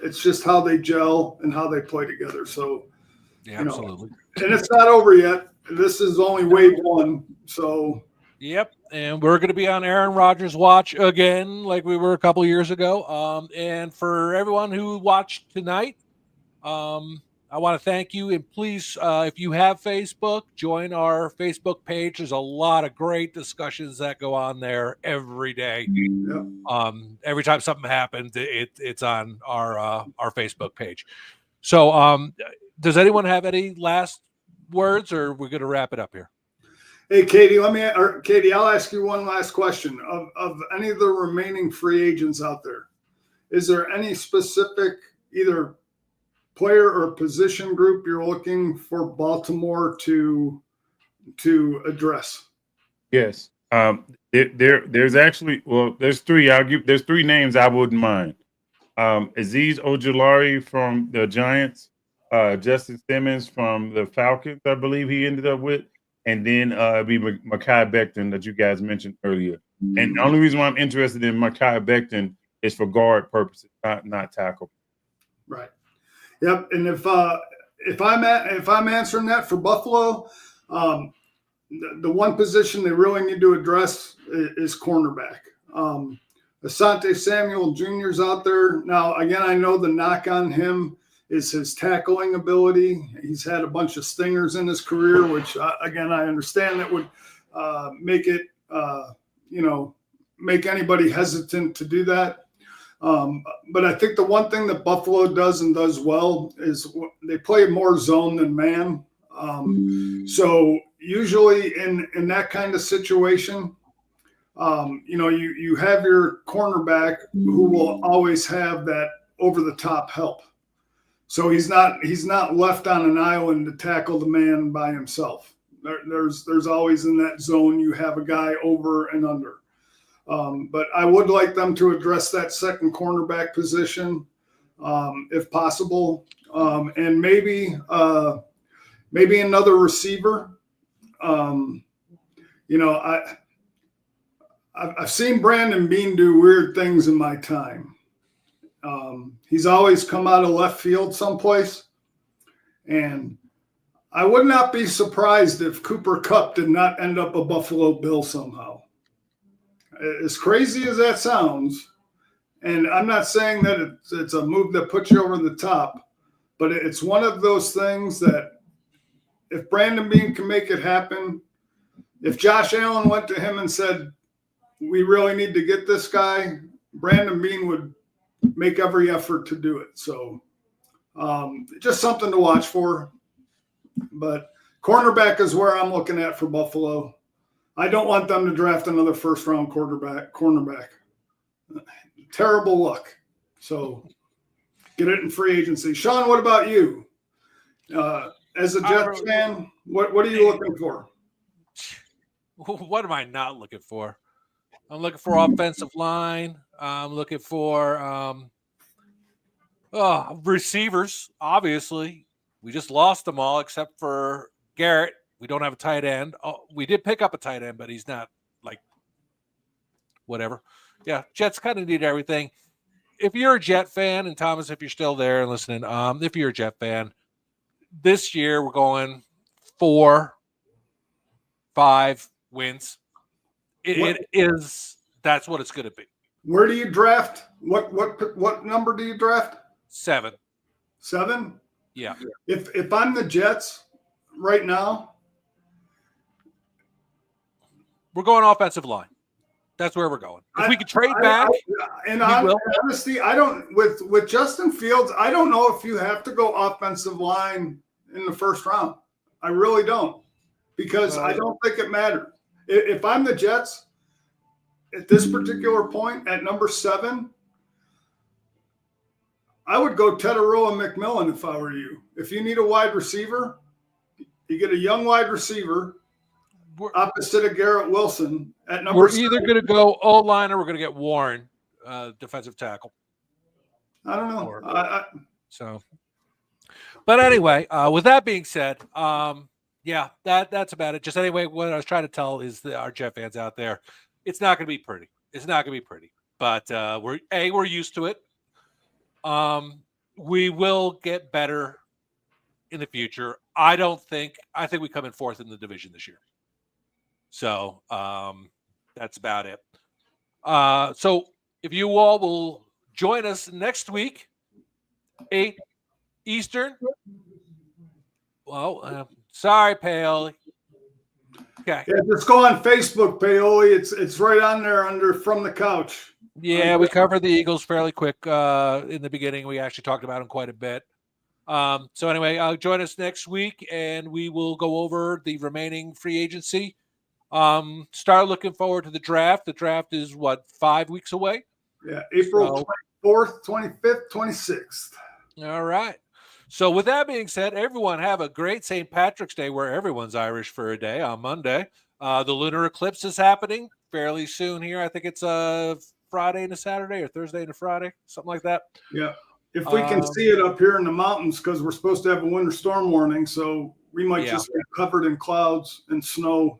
It's just how they gel and how they play together. So, yeah, absolutely. And it's not over yet. This is only wave one. So, yep. And we're going to be on Aaron Rodgers' watch again, like we were a couple years ago. And for everyone who watched tonight, I want to thank you. And please, if you have Facebook, join our Facebook page. There's a lot of great discussions that go on there every day. yeah. Every time something happens, it's on our Facebook page. So, does anyone have any last words, or we're going to wrap it up here? Hey, Katie, I'll ask you one last question. Of any of the remaining free agents out there, is there any specific, either player or position group you're looking for Baltimore to address? Yes. There's actually, there's three. There's three names I wouldn't mind. Azeez Ojulari from the Giants, Justin Simmons from the Falcons, I believe he ended up with, and then it'd be Mekhi Becton that you guys mentioned earlier. And the only reason why I'm interested in Mekhi Becton is for guard purposes, not tackle. Right. Yep. And if I'm answering that for Buffalo, the one position they really need to address is cornerback. Asante Samuel Jr.'s out there. Now, again, I know the knock on him is his tackling ability. He's had a bunch of stingers in his career, which, again, I understand that would make it, make anybody hesitant to do that. But I think the one thing that Buffalo does and does well is they play more zone than man. So usually in that kind of situation, you have your cornerback who will always have that over the top help. So he's not left on an island to tackle the man by himself. There's always in that zone you have a guy over and under. But I would like them to address that second cornerback position if possible, and maybe another receiver. I've seen Brandon Beane do weird things in my time. He's always come out of left field someplace. And I would not be surprised if Cooper Kupp did not end up a Buffalo Bill somehow. As crazy as that sounds, and I'm not saying that it's a move that puts you over the top, but it's one of those things that if Brandon Beane can make it happen, if Josh Allen went to him and said, we really need to get this guy, Brandon Beane would make every effort to do it. So just something to watch for. But cornerback is where I'm looking at for Buffalo. I don't want them to draft another first-round cornerback. Terrible luck. So get it in free agency. Sean, what about you? As a Jets fan, what are you looking for? What am I not looking for? I'm looking for offensive line. I'm looking for receivers. Obviously, we just lost them all except for Garrett. We don't have a tight end. Oh, we did pick up a tight end, but he's not like whatever. Yeah, Jets kind of need everything. If you're a Jet fan, and Thomas, if you're still there and listening, if you're a Jet fan, this year we're going 4-5 wins. It is. That's what it's going to be. Where do you draft? What number do you draft? 7. 7? Yeah. If I'm the Jets right now, we're going offensive line. That's where we're going. If we could trade back, honestly, I don't with Justin Fields. I don't know if you have to go offensive line in the first round. I really don't, because I don't think it matters. If I'm the Jets at this particular point at number 7, I would go Teteroa McMillan if I were you. If you need a wide receiver, you get a young wide receiver opposite of Garrett Wilson at number we're 7. either going to go O-line or we're going to get Warren, defensive tackle. I don't know. But anyway, with that being said, yeah, that's about it. Just anyway, what I was trying to tell is our Jet fans out there, it's not going to be pretty. It's not going to be pretty. But we're used to it. We will get better in the future. I think we come in 4th in the division this year. So that's about it. So if you all will join us next week, 8 Eastern. Well, sorry, Paoli. Okay. Yeah, just go on Facebook, Paoli. It's right on there under From the Couch. Yeah, we covered the Eagles fairly quick in the beginning. We actually talked about them quite a bit. So anyway, join us next week, and we will go over the remaining free agency. Start looking forward to the draft. The draft is 5 weeks away? Yeah, April 24th, 25th, 26th. All right. So with that being said, everyone have a great St. Patrick's Day where everyone's Irish for a day on Monday. The lunar eclipse is happening fairly soon here. I think it's Friday and a Saturday or Thursday and a Friday, something like that. Yeah. If we can see it up here in the mountains, because we're supposed to have a winter storm warning, so we might just get covered in clouds and snow.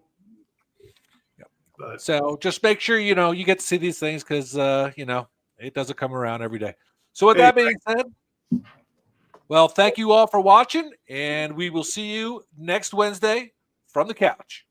Yep. But, so just make sure, you get to see these things because, it doesn't come around every day. So with that being said, well, thank you all for watching, and we will see you next Wednesday from the couch.